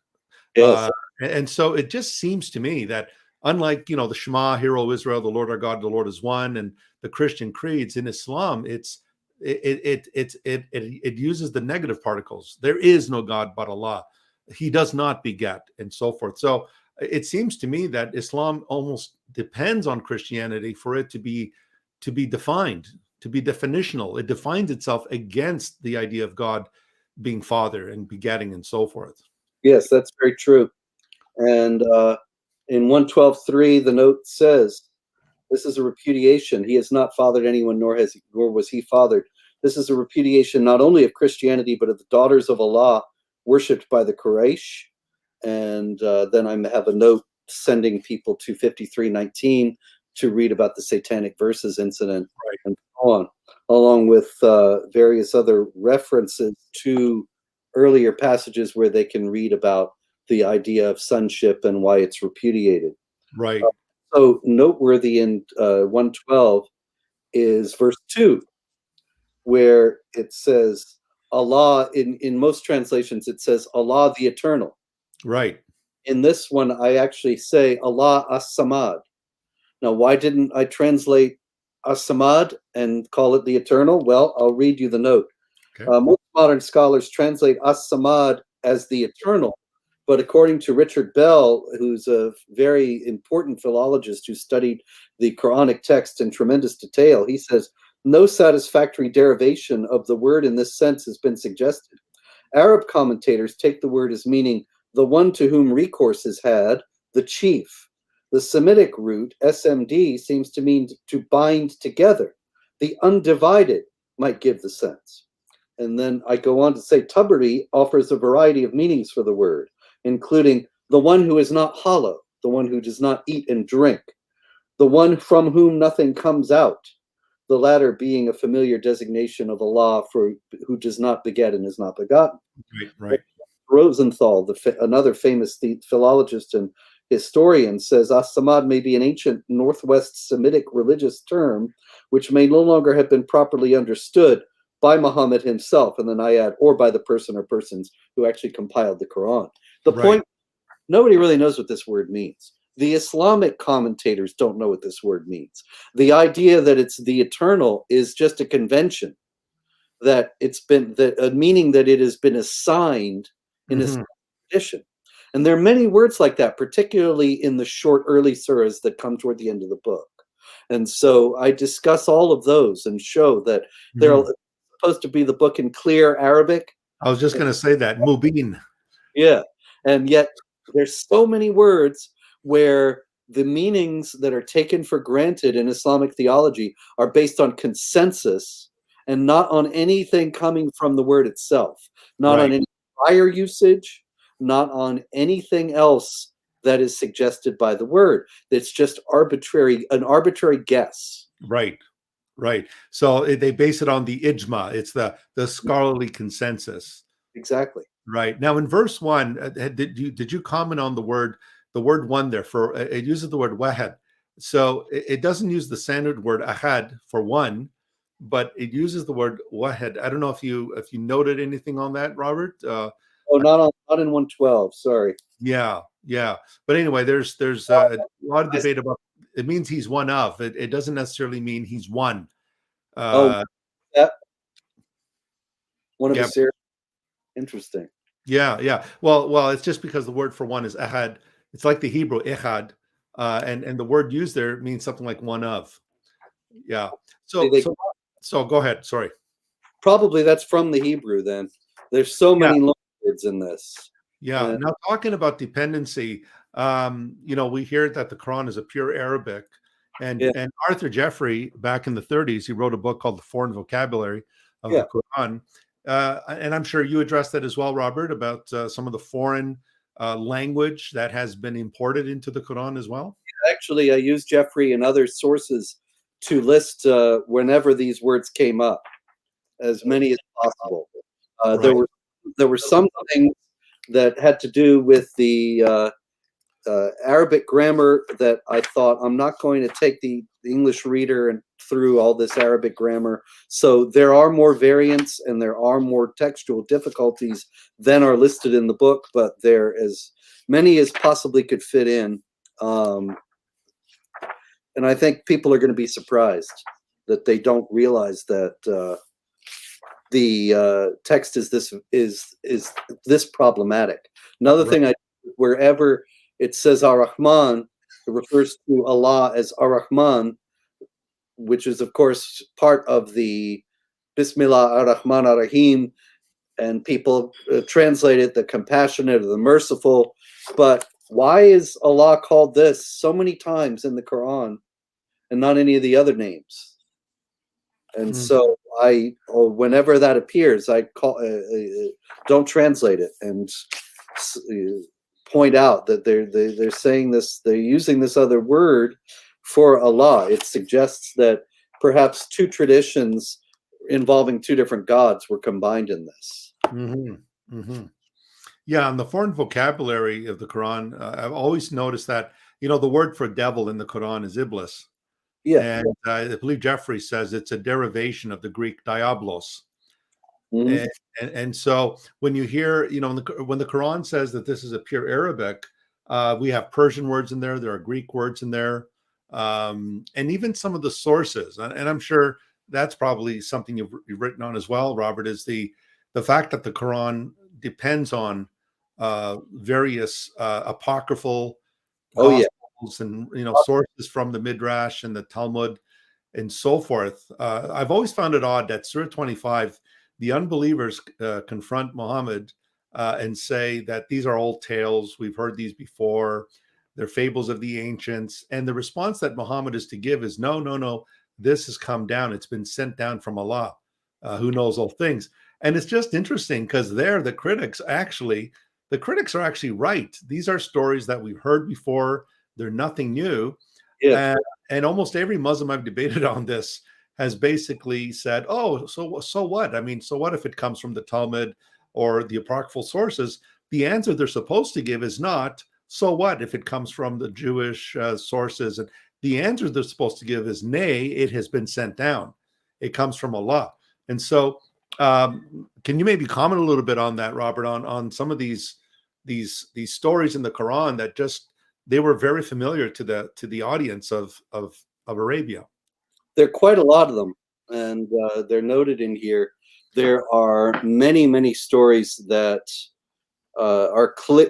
Yes. And so it just seems to me that unlike, the Shema, Hear, O Israel, the Lord our God, the Lord is one, and the Christian creeds, in Islam, it uses the negative particles. There is no God but Allah. He does not beget, and so forth. So it seems to me that Islam almost depends on Christianity for it to be defined, to be definitional. It defines itself against the idea of God being Father and begetting and so forth. Yes, that's very true. And in 112.3, the note says, "This is a repudiation. He has not fathered anyone, nor was he fathered. This is a repudiation not only of Christianity, but of the daughters of Allah, worshipped by the Quraysh." And then I have a note sending people to 53:19 to read about the Satanic Verses incident, right, and so on, along with various other references to earlier passages where they can read about the idea of sonship and why it's repudiated. Right. So noteworthy in 112 is verse 2, where it says Allah, in most translations it says Allah the Eternal. Right. In this one, I actually say Allah as-Samad. Now, why didn't I translate as-Samad and call it the Eternal? Well, I'll read you the note. Okay. Most modern scholars translate as-Samad as the Eternal, but according to Richard Bell, who's a very important philologist who studied the Quranic text in tremendous detail, he says, no satisfactory derivation of the word in this sense has been suggested. Arab commentators take the word as meaning the one to whom recourse is had, the chief. The Semitic root, SMD, seems to mean to bind together. The undivided might give the sense. And then I go on to say Tabari offers a variety of meanings for the word, including the one who is not hollow, the one who does not eat and drink, the one from whom nothing comes out, the latter being a familiar designation of Allah for who does not beget and is not begotten. Right. Rosenthal, another famous philologist and historian, says As-Samad may be an ancient Northwest Semitic religious term which may no longer have been properly understood by Muhammad himself, and then I add, or by the person or persons who actually compiled the Quran. The point, nobody really knows what this word means. The Islamic commentators don't know what this word means. The idea that it's the eternal is just a convention, that it's been a meaning that it has been assigned in a tradition. And there are many words like that, particularly in the short early surahs that come toward the end of the book. And so I discuss all of those and show that they're supposed to be the book in clear Arabic. I was just going to say that, mubin. Yeah. And yet there's so many words where the meanings that are taken for granted in Islamic theology are based on consensus and not on anything coming from the word itself, not on any prior usage, not on anything else that is suggested by the word. It's just an arbitrary guess. Right. So they base it on the ijma. It's the scholarly consensus. Exactly. Right. Now in verse 1, did you comment on the word one there? For it uses the word wahad. So it doesn't use the standard word ahad for one, but it uses the word wahad. I don't know if you noted anything on that, Robert. Not in 112. Sorry. Yeah. But anyway, there's a lot of debate about. It means he's one of. It doesn't necessarily mean he's one. One of the series. Interesting. Yeah. Well, it's just because the word for one is ahad. It's like the Hebrew echad, and the word used there means something like one of. Yeah. So go ahead. Sorry. Probably that's from the Hebrew. Then there's so many words in this. Yeah. Now talking about dependency, we hear that the Quran is a pure Arabic, and Arthur Jeffrey back in the 30s, he wrote a book called The Foreign Vocabulary of the Quran. And I'm sure you addressed that as well, Robert, about some of the foreign language that has been imported into the Quran as well. Actually, I used Jeffrey and other sources to list whenever these words came up, as many as possible. There were some things that had to do with the Arabic grammar that I thought, I'm not going to take the English reader and through all this Arabic grammar. So there are more variants and there are more textual difficulties than are listed in the book, but there are as many as possibly could fit in. And I think people are going to be surprised that they don't realize that the text is this problematic. Another thing, wherever it says Ar-Rahman, it refers to Allah as Ar-Rahman, which is, of course, part of the Bismillah ar-Rahman ar-Rahim, and people translate it the compassionate or the merciful. But why is Allah called this so many times in the Quran and not any of the other names? And so whenever that appears, I don't translate it and point out that they're saying this, they're using this other word for Allah. It suggests that perhaps two traditions involving two different gods were combined in this. Yeah, and the foreign vocabulary of the Quran, I've always noticed that, the word for devil in the Quran is iblis. Yeah. And I believe Jeffrey says it's a derivation of the Greek diablos. And so when you hear, when the Quran says that this is a pure Arabic, we have Persian words in there are Greek words in there, and even some of the sources. And I'm sure that's probably something you've written on as well, Robert, is the fact that the Quran depends on various apocryphal gospels and sources from the Midrash and the Talmud and so forth. I've always found it odd that Surah 25, the unbelievers confront Muhammad and say that these are old tales. We've heard these before. they're fables of the ancients. And the response that Muhammad is to give is, no, no, no, this has come down. It's been sent down from Allah, who knows all things. And it's just interesting because the critics are actually right. These are stories that we've heard before. They're nothing new. Yeah. And almost every Muslim I've debated on this has basically said, oh, so what? I mean, so what if it comes from the Talmud or the apocryphal sources? The answer they're supposed to give is not, so what if it comes from the Jewish sources? And the answer they're supposed to give is, nay, it has been sent down. It comes from Allah. And so can you maybe comment a little bit on that, Robert, on some of these stories in the Quran that just, they were very familiar to the audience of Arabia? There are quite a lot of them, and they're noted in here. There are many stories that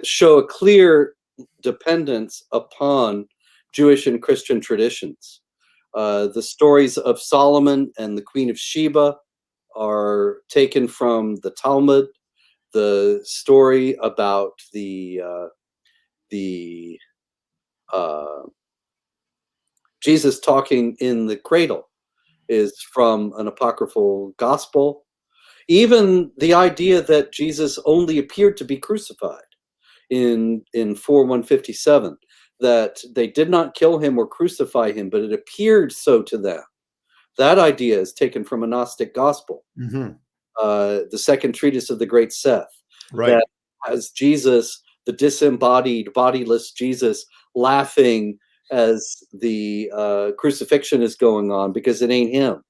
show a clear dependence upon Jewish and Christian traditions. The stories of Solomon and the Queen of Sheba are taken from the Talmud. The story about Jesus talking in the cradle is from an apocryphal gospel. Even the idea that Jesus only appeared to be crucified in 4:157, that they did not kill him or crucify him, but it appeared so to them. That idea is taken from a Gnostic gospel, the second treatise of the Great Seth, right, that has Jesus, the disembodied, bodiless Jesus, laughing as the crucifixion is going on because it ain't him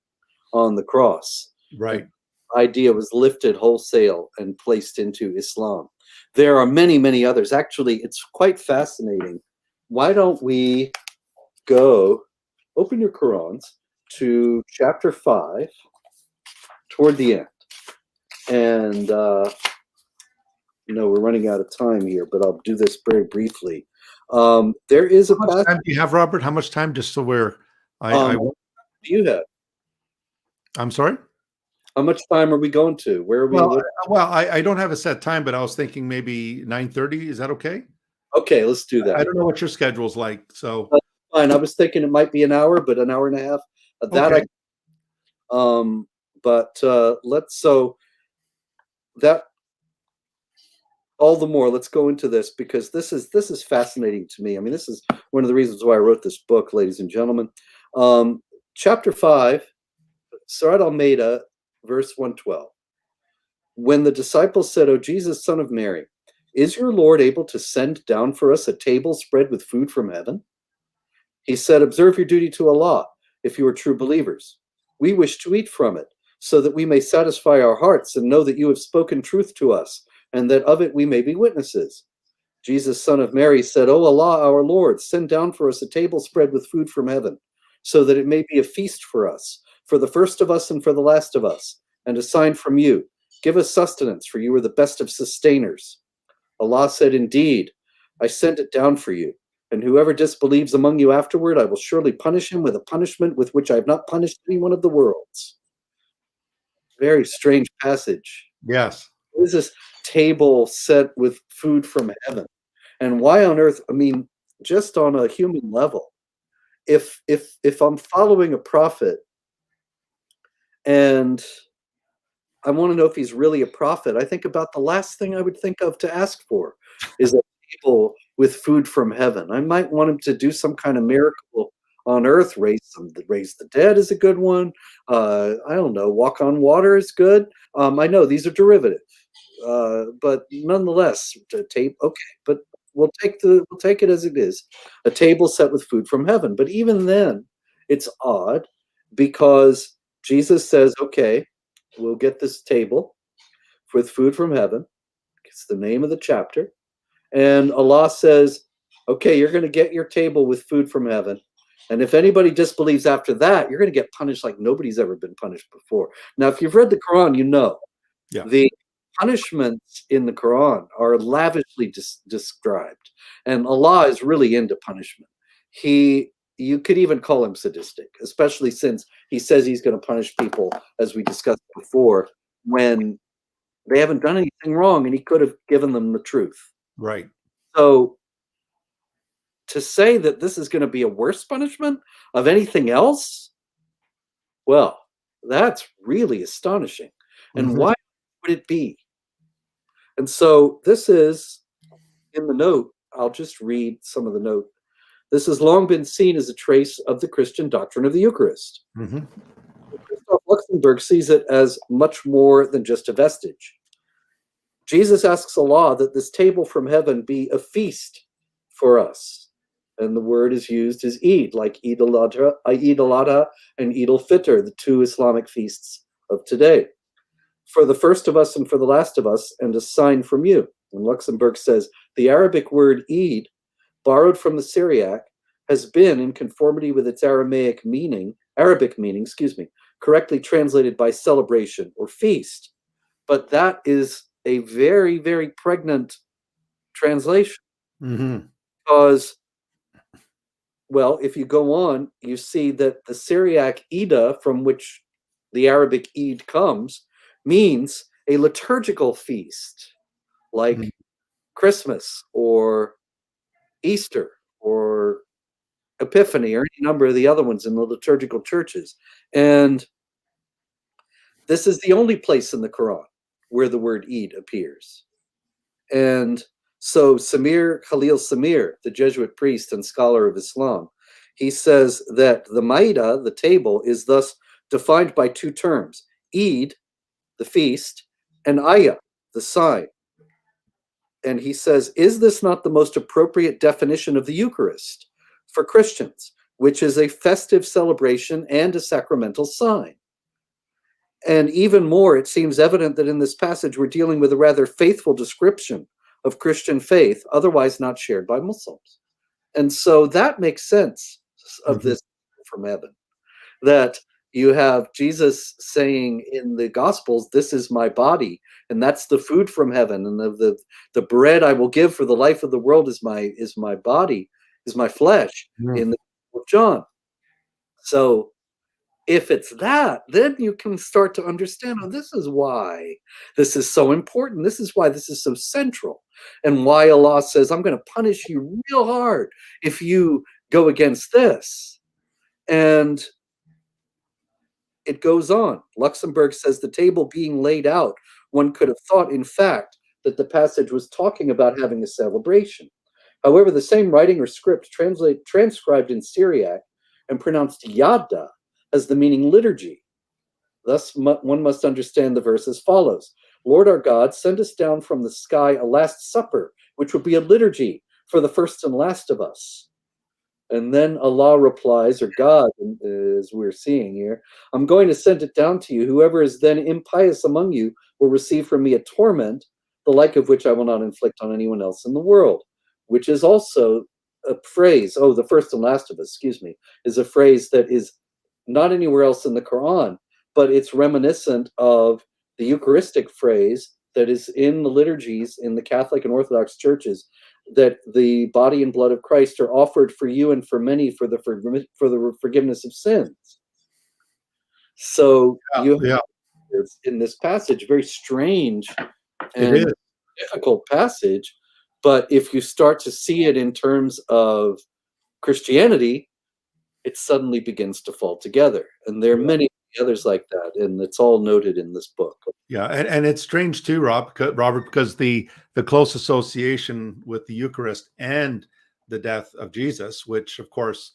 on the cross. right. Idea was lifted wholesale and placed into Islam. There are many others. Actually, it's quite fascinating. Why don't we go, open your Qurans to chapter 5 toward the end. And we're running out of time here, but I'll do this very briefly. There is a How much time do you have, Robert? How much time, just so we're do you have? I'm sorry? How much time are we going to? Where are we? Well, I don't have a set time, but I was thinking maybe 9:30. Is that okay? Okay, let's do that. I don't know what your schedule's like, so fine. I was thinking it might be an hour, but an hour and a half. okay. That all the more, let's go into this, because this is fascinating to me. I mean, this is one of the reasons why I wrote this book, ladies and gentlemen. Chapter 5, Surat al-Maida, verse 112. When the disciples said, "O Jesus, son of Mary, is your Lord able to send down for us a table spread with food from heaven?" He said, "Observe your duty to Allah, if you are true believers. We wish to eat from it, so that we may satisfy our hearts and know that you have spoken truth to us, and that of it we may be witnesses." Jesus, son of Mary, said, "O Allah, our Lord, send down for us a table spread with food from heaven, so that it may be a feast for us, for the first of us and for the last of us, and a sign from you. Give us sustenance, for you are the best of sustainers." Allah said, "Indeed, I sent it down for you, and whoever disbelieves among you afterward, I will surely punish him with a punishment with which I have not punished any one of the worlds." Very strange passage. Yes. What is this table set with food from heaven? And why on earth? I mean, just on a human level, if I'm following a prophet and I want to know if he's really a prophet, I think about the last thing I would think of to ask for is a table with food from heaven. I might want him to do some kind of miracle on earth, raise the dead is a good one. I don't know, walk on water is good. I know these are derivative, but nonetheless, okay. But we'll take it as it is, a table set with food from heaven. But even then, it's odd because Jesus says, "Okay, we'll get this table with food from heaven." It's the name of the chapter. And Allah says, "Okay, you're going to get your table with food from heaven. And if anybody disbelieves after that, you're going to get punished like nobody's ever been punished before." Now, if you've read the Quran, you know the punishments in the Quran are lavishly described. And Allah is really into punishment. You could even call him sadistic, especially since he says he's going to punish people, as we discussed before, when they haven't done anything wrong and he could have given them the truth. Right. So to say that this is going to be a worse punishment of anything else, well, that's really astonishing. And why would it be? And so this is in the note. I'll just read some of the note. This has long been seen as a trace of the Christian doctrine of the Eucharist. Christoph Luxemburg sees it as much more than just a vestige. Jesus asks Allah that this table from heaven be a feast for us. And the word is used as Eid, like Eid al-Adha and Eid al-Fitr, the two Islamic feasts of today. For the first of us and for the last of us, and a sign from you. And Luxemburg says, the Arabic word Eid, borrowed from the Syriac, has been, in conformity with its Arabic meaning, correctly translated by celebration or feast. But that is a very, very pregnant translation. Because, well, if you go on, you see that the Syriac Ida, from which the Arabic Eid comes, means a liturgical feast, like Christmas or Easter or Epiphany or any number of the other ones in the liturgical churches. And this is the only place in the Quran where the word Eid appears. And so Samir Khalil Samir, the Jesuit priest and scholar of Islam, he says that the Maida, the table, is thus defined by two terms, Eid, the feast, and Ayah, the sign. And he says, is this not the most appropriate definition of the Eucharist for Christians, which is a festive celebration and a sacramental sign? And even more, it seems evident that in this passage we're dealing with a rather faithful description of Christian faith, otherwise not shared by Muslims. And so that makes sense of this from heaven, that you have Jesus saying in the Gospels, this is my body, and that's the food from heaven, and the bread I will give for the life of the world is my body, is my flesh, in the book of John. So if it's that, then you can start to understand, oh, this is why this is so important. This is why this is so central, and why Allah says, I'm going to punish you real hard if you go against this. And it goes on. Luxemburg says the table being laid out, one could have thought, in fact, that the passage was talking about having a celebration. However, the same writing or script transcribed in Syriac and pronounced yada has the meaning liturgy. Thus, one must understand the verse as follows. Lord our God, send us down from the sky a last supper, which will be a liturgy for the first and last of us. And then Allah replies, or God, as we're seeing here, I'm going to send it down to you. Whoever is then impious among you will receive from me a torment, the like of which I will not inflict on anyone else in the world, which is also a phrase, the first and last of us, is a phrase that is not anywhere else in the Quran, but it's reminiscent of the Eucharistic phrase that is in the liturgies in the Catholic and Orthodox churches, that the body and blood of Christ are offered for you and for many for the forgiveness of sins. So you have in this passage, very strange and difficult passage, but if you start to see it in terms of Christianity, it suddenly begins to fall together. And there are many others like that, and it's all noted in this book. Yeah, and it's strange too, Robert, because the close association with the Eucharist and the death of Jesus, which of course,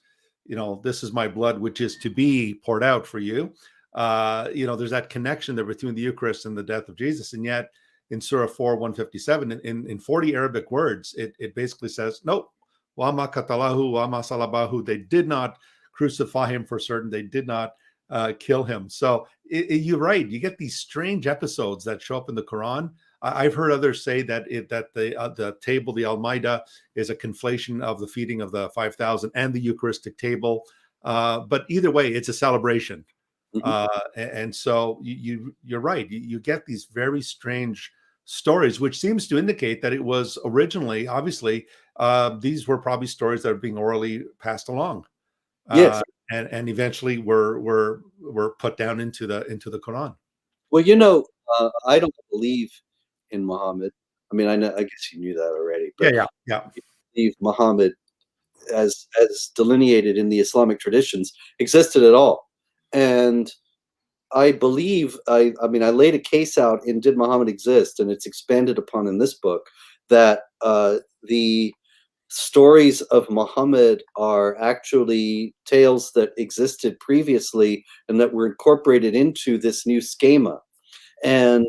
this is my blood, which is to be poured out for you. There's that connection there between the Eucharist and the death of Jesus, and yet in Surah 4:157, in 40 Arabic words, it basically says, no, wama katalahu, wama salabahu. They did not crucify him for certain. They did not kill him. So you're right. You get these strange episodes that show up in the Quran. I've heard others say that the table, the Al-Maida, is a conflation of the feeding of the 5,000 and the Eucharistic table. But either way, it's a celebration. And so you're right. You get these very strange stories, which seems to indicate that it was originally, obviously, these were probably stories that are being orally passed along. Yes. And eventually were put down into the Quran. Well, I don't believe in Muhammad. I mean, I guess you knew that already. But Yeah. I believe Muhammad as delineated in the Islamic traditions, existed at all. And I believe, I mean, I laid a case out in Did Muhammad Exist? And it's expanded upon in this book, that the stories of Muhammad are actually tales that existed previously and that were incorporated into this new schema. And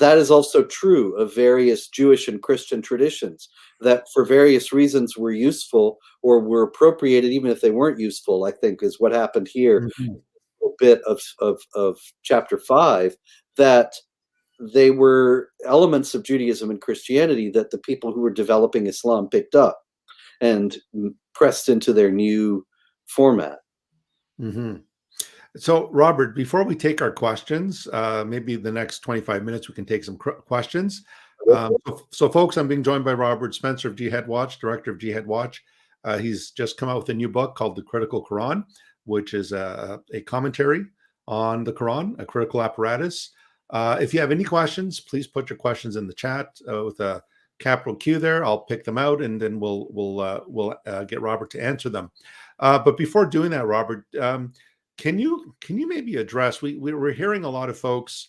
that is also true of various Jewish and Christian traditions that for various reasons were useful or were appropriated even if they weren't useful, I think is what happened here. Mhm. A bit of chapter 5, that they were elements of Judaism and Christianity that the people who were developing Islam picked up and pressed into their new format. Mhm. So, Robert, before we take our questions, maybe the next 25 minutes we can take some questions. So, folks, I'm being joined by Robert Spencer of Jihad Watch, director of Jihad Watch. He's just come out with a new book called The Critical Qur'an, which is a commentary on the Quran, a critical apparatus. If you have any questions, please put your questions in the chat with a capital Q there. I'll pick them out, and then we'll get Robert to answer them. But before doing that, Robert, can you maybe address? We're hearing a lot of folks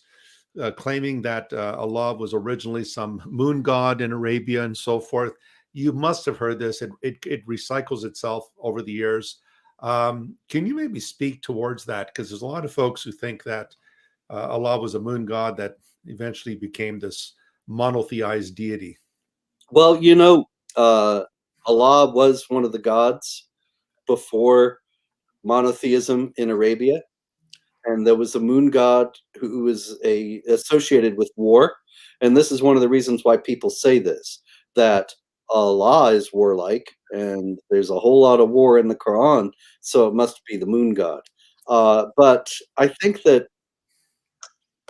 claiming that Allah was originally some moon god in Arabia and so forth. You must have heard this. It recycles itself over the years. Can you maybe speak towards that? Because there's a lot of folks who think that Allah was a moon god that eventually became this monotheized deity. Well, Allah was one of the gods before monotheism in Arabia, and there was a moon god who was associated with war. And this is one of the reasons why people say this, that Allah is warlike, and there's a whole lot of war in the Quran, so it must be the moon god. But I think that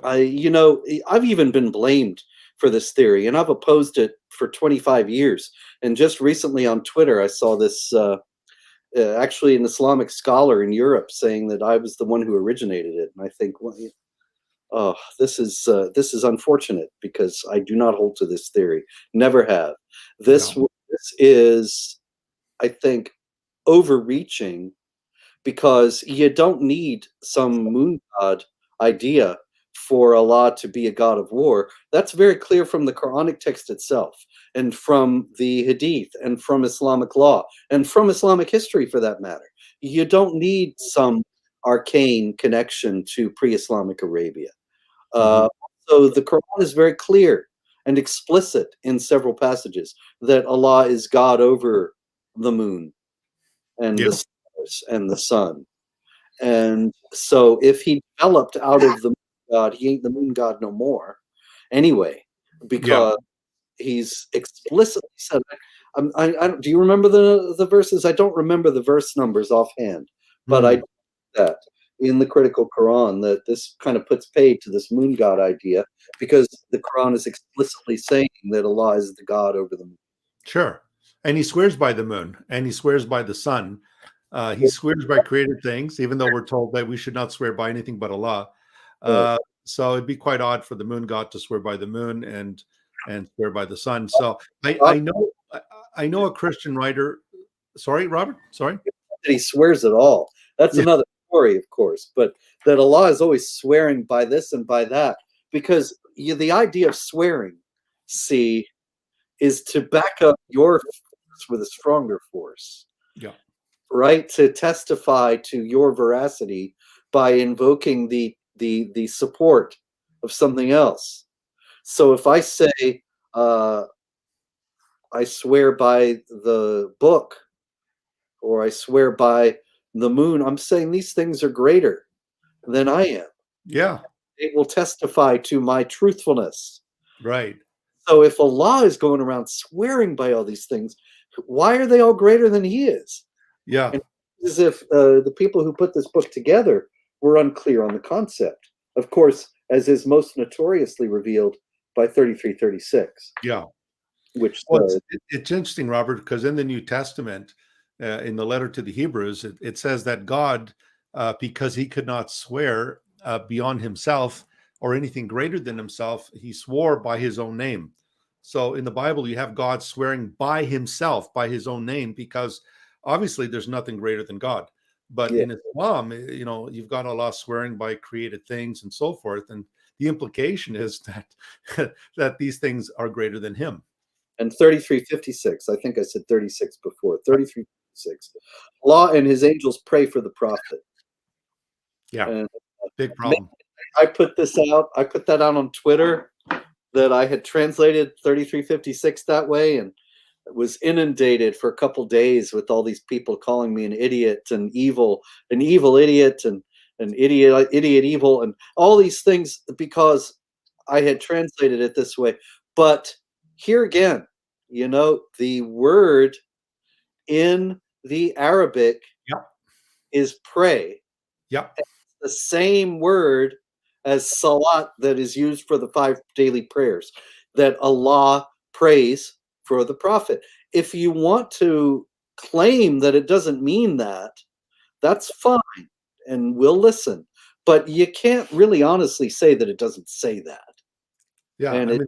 I've even been blamed for this theory, and I've opposed it for 25 years. And just recently on Twitter, I saw this. Actually, an Islamic scholar in Europe saying that I was the one who originated it, and I think, well, oh, this is unfortunate because I do not hold to this theory. Never have. This No. this is, I think, overreaching, because you don't need some moon god idea for Allah to be a god of war. That's very clear from the Quranic text itself, and from the Hadith, and from Islamic law, and from Islamic history for that matter. You don't need some arcane connection to pre-Islamic Arabia. Mhm. So the Quran is very clear and explicit in several passages that Allah is God over the moon and Yeah. the stars and the sun. And so if he developed out of the moon god, he ain't the moon god no more anyway, Yeah. because he's explicitly said, do you remember the verses? I don't remember the verse numbers offhand, but I Mm. do that in the Critical Quran, that this kind of puts paid to this moon god idea, because the Quran is explicitly saying that Allah is the God over the moon. Sure. And he swears by the moon and he swears by the sun. He swears by created things, even though we're told that we should not swear by anything but Allah. Right. So it'd be quite odd for the moon god to swear by the moon and swear by the sun. So Not I know a Christian writer. Sorry, Robert. Sorry. that he swears at all. That's Yeah. another story, of course, but that Allah is always swearing by this and by that, because the idea of swearing, see, is to back up your force with a stronger force, Yeah. right? To testify to your veracity by invoking the support of something else. So if I say, I swear by the book, or I swear by the moon, I'm saying these things are greater than I am. Yeah. They will testify to my truthfulness. Right. So if Allah is going around swearing by all these things, why are they all greater than he is? Yeah. And it's as if the people who put this book together were unclear on the concept. Of course, as is most notoriously revealed by 3336, Yeah. which Well, says, it's interesting, Robert, because in the New Testament, in the letter to the Hebrews, it says that God, because he could not swear beyond himself or anything greater than himself, he swore by his own name. So in the Bible, you have God swearing by himself, by his own name, because obviously there's nothing greater than God. But Yeah. in Islam, you've got Allah swearing by created things and so forth. And the implication is that that these things are greater than him. And 3356, I think I said 36 before, 3356. Allah and his angels pray for the prophet. Yeah, And big problem. I put that out on Twitter, that I had translated 3356 that way, and was inundated for a couple days with all these people calling me an idiot and an evil idiot, and an idiot evil, and all these things because I had translated it this way. But here again, the word in the Arabic Yep. is pray. Yep. The same word as salat that is used for the 5 daily prayers that Allah prays for the prophet. If you want to claim that it doesn't mean that, that's fine, and we'll listen. But you can't really honestly say that it doesn't say that. Yeah, And I mean,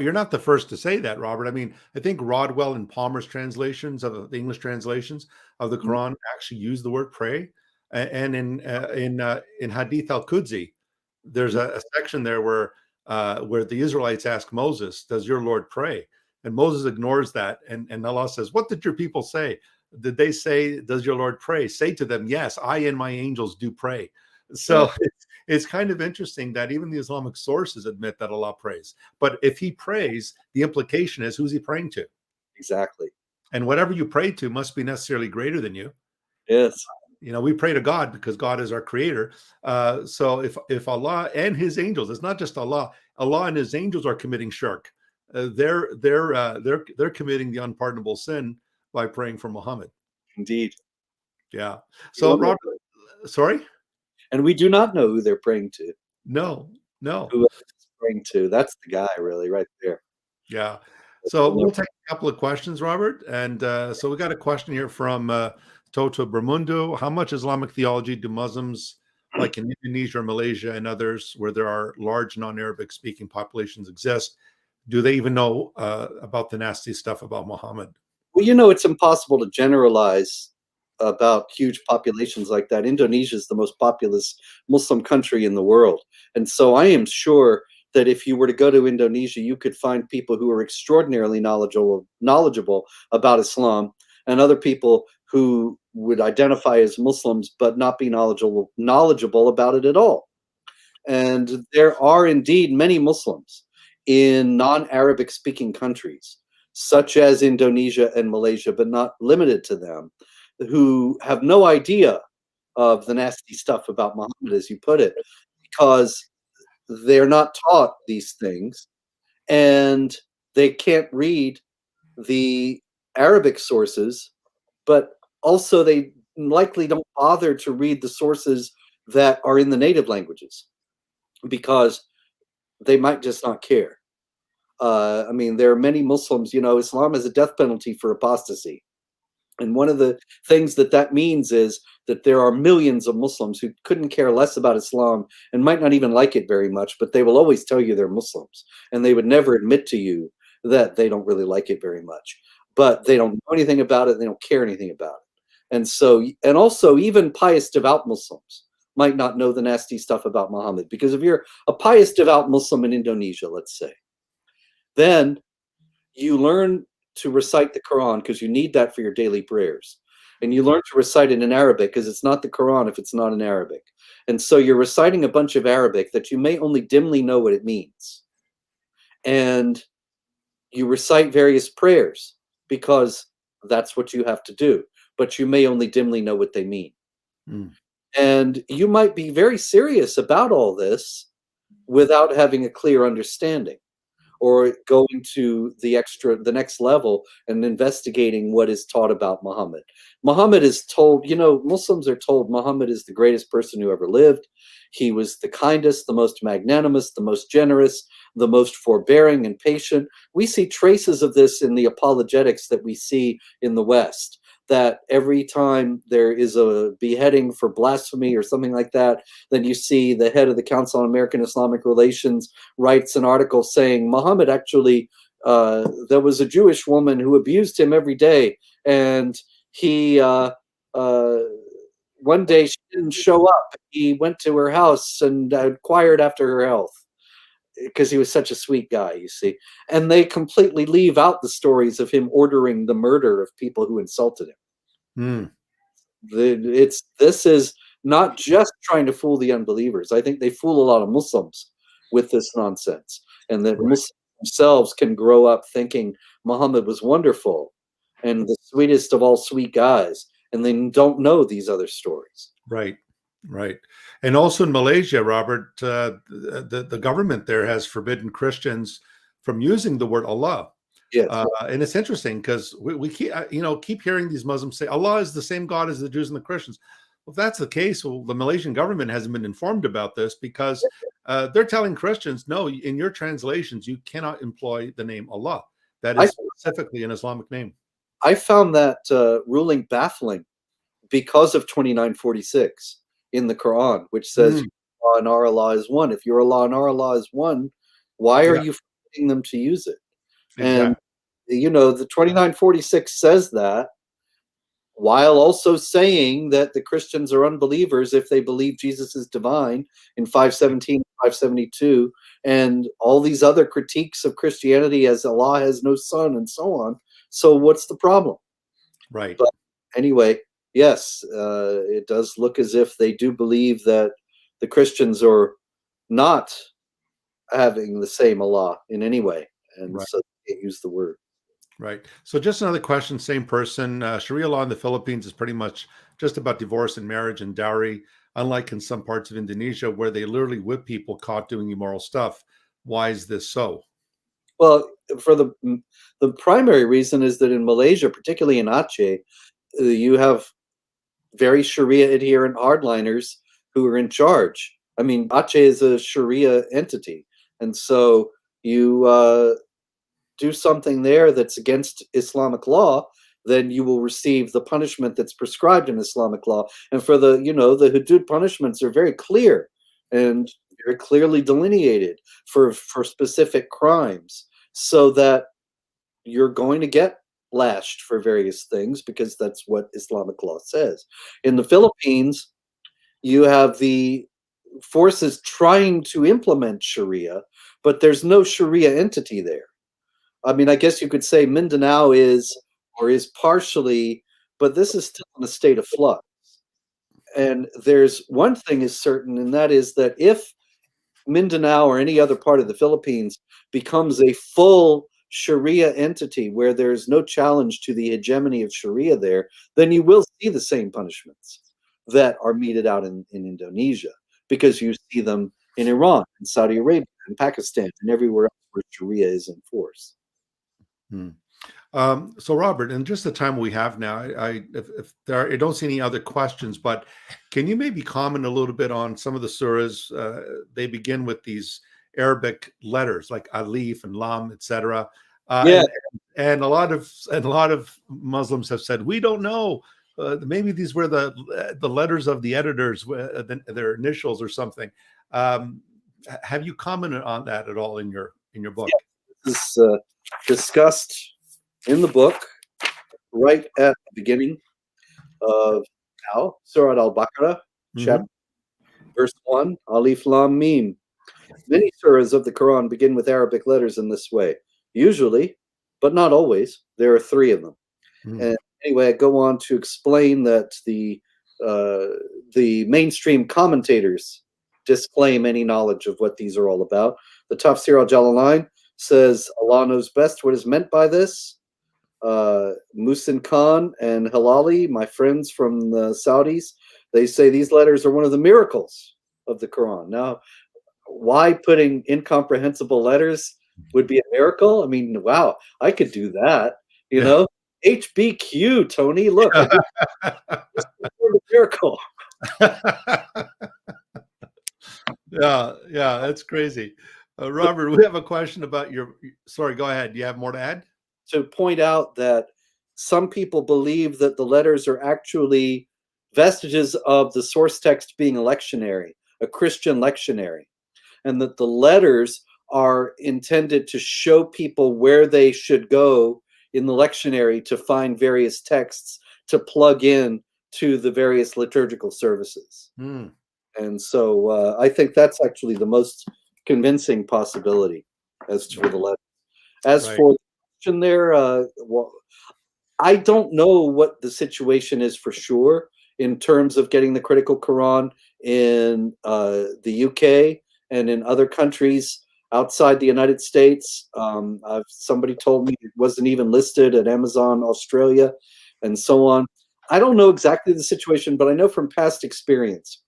you're not the first to say that, Robert. I mean, I think Rodwell and Palmer's translations of the English translations of the Quran actually use the word pray. And in Hadith al-Qudsi, there's a section there where the Israelites ask Moses, "Does your Lord pray?" And Moses ignores that, and Allah says, "What did your people say? Did they say, 'Does your Lord pray?' Say to them, 'Yes, I and my angels do pray.'" So it's kind of interesting that even the Islamic sources admit that Allah prays. But if he prays, the implication is, who's he praying to? Exactly. And whatever you pray to must be necessarily greater than you. Yes. We pray to God because God is our creator. So if Allah and his angels, it's not just Allah and his angels are committing shirk. They're committing the unpardonable sin by praying for Muhammad. Indeed. Yeah. So Robert, sorry? And we do not know who they're praying to. No. Who it's praying to. That's the guy, really, right there. Yeah. So we'll take a couple of questions, Robert. And so we got a question here from Toto Bermundo. How much Islamic theology do Muslims, like in Indonesia or Malaysia and others, where there are large non-Arabic speaking populations exist, do they even know about the nasty stuff about Muhammad? Well, it's impossible to generalize about huge populations like that. Indonesia is the most populous Muslim country in the world. And so I am sure that if you were to go to Indonesia, you could find people who are extraordinarily knowledgeable about Islam, and other people who would identify as Muslims but not be knowledgeable about it at all. And there are indeed many Muslims in non-Arabic speaking countries, such as Indonesia and Malaysia, but not limited to them, who have no idea of the nasty stuff about Muhammad, as you put it, because they're not taught these things, and they can't read the Arabic sources, but also they likely don't bother to read the sources that are in the native languages because they might just not care. I mean, there are many Muslims, Islam has a death penalty for apostasy. And one of the things that means is that there are millions of Muslims who couldn't care less about Islam and might not even like it very much, but they will always tell you they're Muslims. And they would never admit to you that they don't really like it very much. But they don't know anything about it. They don't care anything about it. And also, even pious, devout Muslims might not know the nasty stuff about Muhammad. Because if you're a pious, devout Muslim in Indonesia, let's say, then you learn to recite the Quran because you need that for your daily prayers. And you learn to recite it in Arabic because it's not the Quran if it's not in Arabic. And so you're reciting a bunch of Arabic that you may only dimly know what it means. And you recite various prayers because that's what you have to do, but you may only dimly know what they mean. And you might be very serious about all this without having a clear understanding, or going to the next level and investigating what is taught about Muhammad. Muhammad is told, Muslims are told Muhammad is the greatest person who ever lived. He was the kindest, the most magnanimous, the most generous, the most forbearing and patient. We see traces of this in the apologetics that we see in the West, that every time there is a beheading for blasphemy or something like that, then you see the head of the Council on American Islamic Relations writes an article saying Muhammad actually there was a Jewish woman who abused him every day, and he one day she didn't show up. He went to her house and inquired after her health because he was such a sweet guy, you see. And they completely leave out the stories of him ordering the murder of people who insulted him. This is not just trying to fool the unbelievers. I think they fool a lot of Muslims with this nonsense, and that Muslims themselves can grow up thinking Muhammad was wonderful and the sweetest of all sweet guys, and they don't know these other stories. Right. Right. And also in Malaysia, Robert, the government there has forbidden Christians from using the word Allah. Yes. And it's interesting because we keep, keep hearing these Muslims say Allah is the same God as the Jews and the Christians. Well, if that's the case, well, the Malaysian government hasn't been informed about this because they're telling Christians, no, in your translations, you cannot employ the name Allah. That is specifically an Islamic name. I found that ruling baffling because of 2946 in the Quran, which says Allah and our Allah is one. If your Allah and our Allah is one, why are you forbidding them to use it? Exactly. And, the 2946 says that, while also saying that the Christians are unbelievers if they believe Jesus is divine in 517, 572, and all these other critiques of Christianity as Allah has no son and so on. So what's the problem? Right. But anyway, yes, it does look as if they do believe that the Christians are not having the same Allah in any way, and so they can't use the word. Right. So just another question, same person. Sharia law in the Philippines is pretty much just about divorce and marriage and dowry, unlike in some parts of Indonesia where they literally whip people caught doing immoral stuff. Why is this so? Well, for the primary reason is that in Malaysia, particularly in Aceh, you have very Sharia adherent hardliners who are in charge. I mean, Aceh is a Sharia entity, and so you do something there that's against Islamic law, then you will receive the punishment that's prescribed in Islamic law. And for the hudud punishments are very clear and very clearly delineated for specific crimes, so that you're going to get lashed for various things because that's what Islamic law says. In the Philippines, you have the forces trying to implement Sharia, but there's no Sharia entity there. I mean, I guess you could say Mindanao is partially, but this is still in a state of flux. And there's one thing is certain, and that is that if Mindanao or any other part of the Philippines becomes a full Sharia entity where there's no challenge to the hegemony of Sharia there, then you will see the same punishments that are meted out in Indonesia, because you see them in Iran, in Saudi Arabia, in Pakistan, and everywhere else where Sharia is in force. So Robert, in just the time we have now, I don't see any other questions, but can you maybe comment a little bit on some of the surahs? They begin with these Arabic letters like alif and lam, etc. And a lot of Muslims have said we don't know. Maybe these were the letters of the editors, their initials or something. Have you commented on that at all in your book? Yeah, this is discussed in the book right at the beginning of Surah Al-Baqarah, chapter verse 1, Alif Lam Mim. Many surahs of the Quran begin with Arabic letters in this way. Usually, but not always, there are 3 of them. And anyway, I go on to explain that the mainstream commentators disclaim any knowledge of what these are all about. The Tafsir al-Jalalain says Allah knows best what is meant by this. Musin Khan and Halali, my friends from the Saudis, they say these letters are one of the miracles of the Quran. Now, why putting incomprehensible letters would be a miracle? I mean, wow, I could do that, you know? HBQ, Tony, look, I did a miracle. Yeah, that's crazy. Robert, we have a question about sorry, go ahead. Do you have more to add? To point out that some people believe that the letters are actually vestiges of the source text being a lectionary, a Christian lectionary, and that the letters are intended to show people where they should go in the lectionary to find various texts to plug in to the various liturgical services. Mm. And so I think that's actually the most convincing possibility as to the letter. As Right. for the question there, well, I don't know what the situation is for sure in terms of getting the Critical Quran in the UK and in other countries outside the United States. Somebody told me it wasn't even listed at Amazon Australia and so on. I don't know exactly the situation, but I know from past experience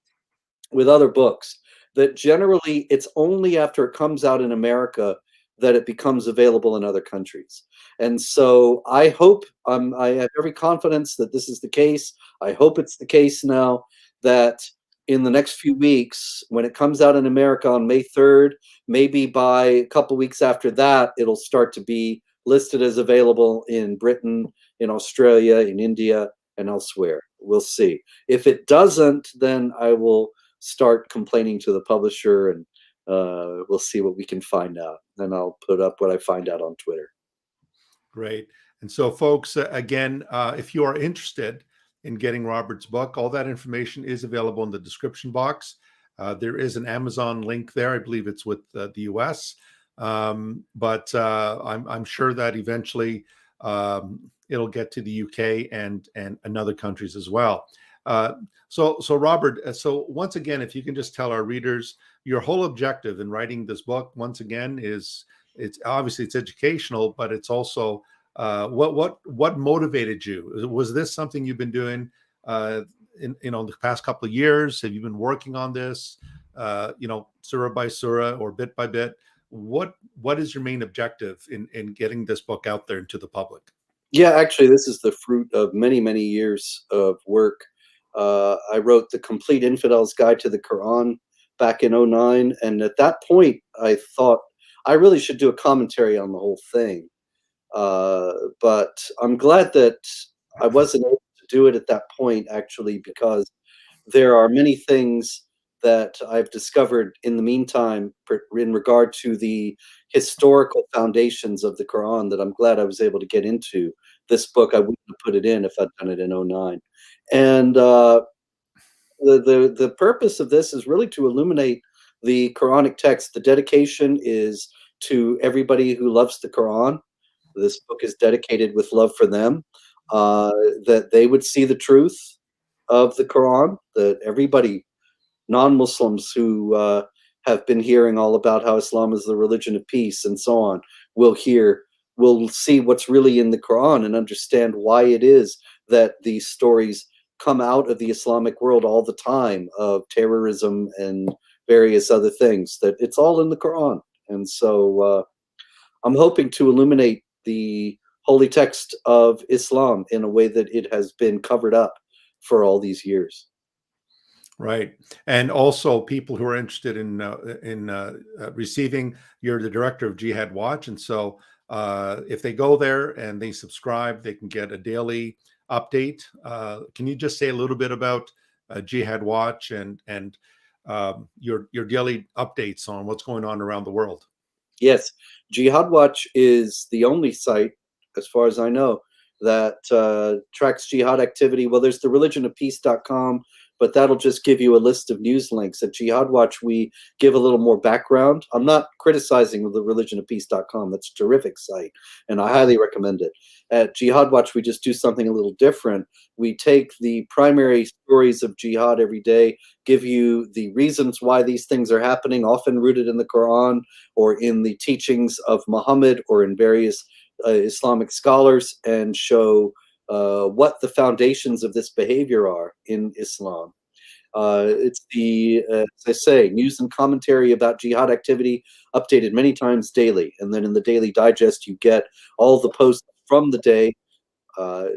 with other books that generally it's only after it comes out in America that it becomes available in other countries. And so I hope, I have every confidence that this is the case. I hope it's the case now that in the next few weeks, when it comes out in America on May 3rd, maybe by a couple weeks after that, it'll start to be listed as available in Britain, in Australia, in India, and elsewhere. We'll see. If it doesn't, then I will start complaining to the publisher, and we'll see what we can find out. Then I'll put up what I find out on Twitter. Great. And so, folks, again, if you are interested in getting Robert's book, all that information is available in the description box. There is an Amazon link there. I believe it's with the US. But I'm sure that eventually it'll get to the UK and other countries as well. So Robert, so once again, if you can just tell our readers your whole objective in writing this book, once again, is it's obviously it's educational, but it's also what motivated you? Was this something you've been doing in the past couple of years? Have you been working on this, surah by surah or bit by bit? What is your main objective in getting this book out there into the public? Yeah, actually, this is the fruit of many, many years of work. I wrote The Complete Infidel's Guide to the Quran back in '09, and at that point, I thought I really should do a commentary on the whole thing. But I'm glad that I wasn't able to do it at that point, actually, because there are many things that I've discovered in the meantime in regard to the historical foundations of the Quran that I'm glad I was able to get into this book. I wouldn't have put it in if I'd done it in '09. And the purpose of this is really to illuminate the Quranic text. The dedication is to everybody who loves the Quran. This book is dedicated with love for them, that they would see the truth of the Quran, that everybody, non-Muslims who have been hearing all about how Islam is the religion of peace and so on, will see what's really in the Quran and understand why it is that these stories come out of the Islamic world all the time of terrorism and various other things, that it's all in the Quran. And so I'm hoping to illuminate the holy text of Islam in a way that it has been covered up for all these years. Right, and also people who are interested in receiving. You're the director of Jihad Watch, and so if they go there and they subscribe, they can get a daily update. Can you just say a little bit about Jihad Watch and your daily updates on what's going on around the world? Yes, Jihad Watch is the only site, as far as I know, that tracks jihad activity. Well, there's the religionofpeace.com, but that'll just give you a list of news links. At Jihad Watch, we give a little more background. I'm not criticizing the religionofpeace.com. That's a terrific site, and I highly recommend it. At Jihad Watch, we just do something a little different. We take the primary stories of jihad every day, give you the reasons why these things are happening, often rooted in the Quran or in the teachings of Muhammad or in various Islamic scholars, and show what the foundations of this behavior are in Islam. It's as I say, news and commentary about jihad activity updated many times daily. And then in the daily digest, you get all the posts from the day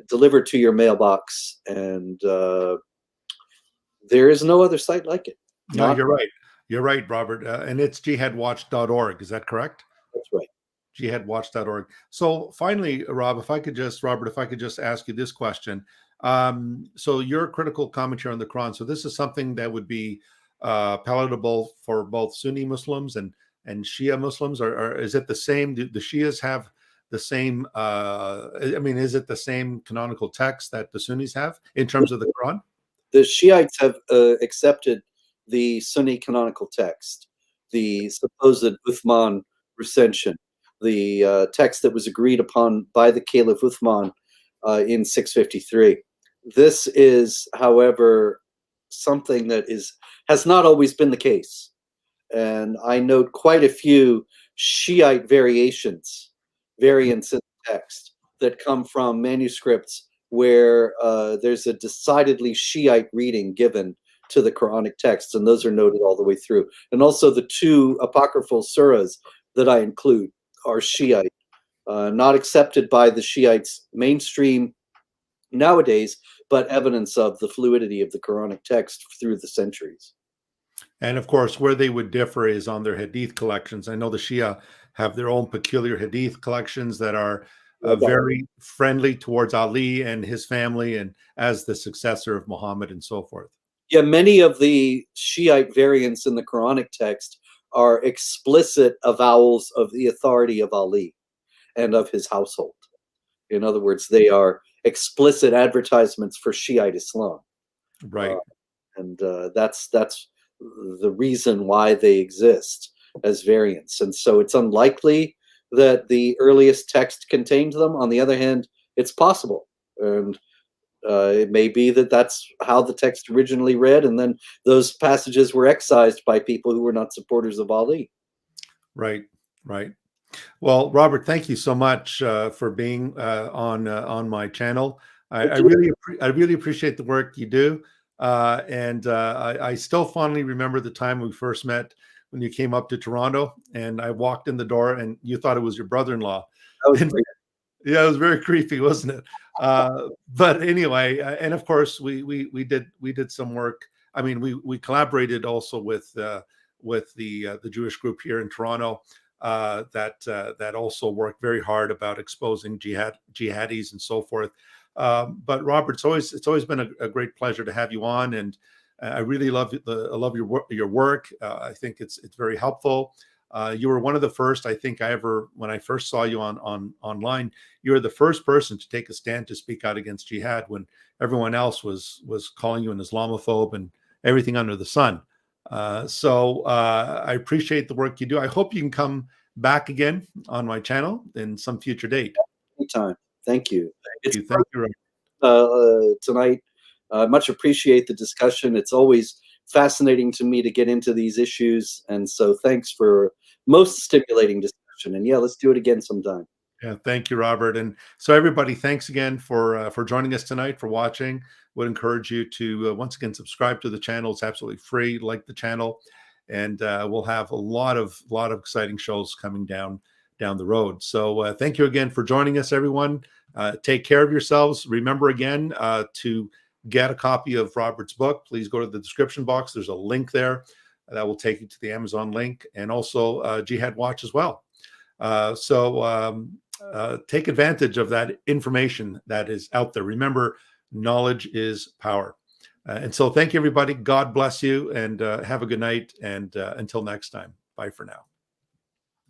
delivered to your mailbox. And there is no other site like it. No, you're right. You're right, Robert. And it's jihadwatch.org. Is that correct? That's right. Jihadwatch.org. So finally, Robert, if I could just ask you this question. So your critical commentary on the Quran. So this is something that would be palatable for both Sunni Muslims and and Shia Muslims? Is it the same? Do the Shias have the same? I mean, is it the same canonical text that the Sunnis have in terms of the Quran? The Shiites have accepted the Sunni canonical text, the supposed Uthman recension, the text that was agreed upon by the Caliph Uthman in 653. This is, however, something that has not always been the case. And I note quite a few Shiite variants in the text that come from manuscripts where there's a decidedly Shiite reading given to the Quranic texts, and those are noted all the way through. And also the two apocryphal surahs that I include are Shiite, not accepted by the Shiites mainstream nowadays, but evidence of the fluidity of the Quranic text through the centuries. And of course, where they would differ is on their Hadith collections. I know the Shia have their own peculiar Hadith collections that are very friendly towards Ali and his family, and as the successor of Muhammad and so forth. Yeah, many of the Shiite variants in the Quranic text are explicit avowals of the authority of Ali and of his household. In other words, they are explicit advertisements for Shiite Islam. Right. And that's the reason why they exist as variants. And so it's unlikely that the earliest text contained them. On the other hand, it's possible. And it may be that that's how the text originally read, and then those passages were excised by people who were not supporters of Ali. Right, right. Well, Robert, thank you so much for being on my channel. I really appreciate the work you do, and I still fondly remember the time we first met when you came up to Toronto, and I walked in the door, and you thought it was your brother-in-law. That was great. Yeah, it was very creepy, wasn't it? But anyway, and of course we did some work. I mean, we collaborated also with the Jewish group here in Toronto that also worked very hard about exposing jihadis and so forth. But Robert, it's always been a great pleasure to have you on, and I really love your work. I think it's very helpful. You were one of the first, I think, when I first saw you online, you were the first person to take a stand to speak out against jihad when everyone else was calling you an Islamophobe and everything under the sun. So I appreciate the work you do. I hope you can come back again on my channel in some future date. Anytime. Thank you. Thank you. Tonight. Much appreciate the discussion. It's always fascinating to me to get into these issues, and so thanks for most stimulating discussion. And yeah, let's do it again sometime. Yeah, thank you, Robert. And so everybody, thanks again for joining us tonight, for watching. Would encourage you to once again subscribe to the channel. It's absolutely free. Like the channel, and we'll have a lot of exciting shows coming down the road. So thank you again for joining us, everyone. Take care of yourselves. Remember again to get a copy of Robert's book. Please go to the description box. There's a link there that will take you to the Amazon link, and also Jihad Watch as well. So take advantage of that information that is out there. Remember, knowledge is power. And so thank you, everybody. God bless you, and have a good night. And until next time, bye for now.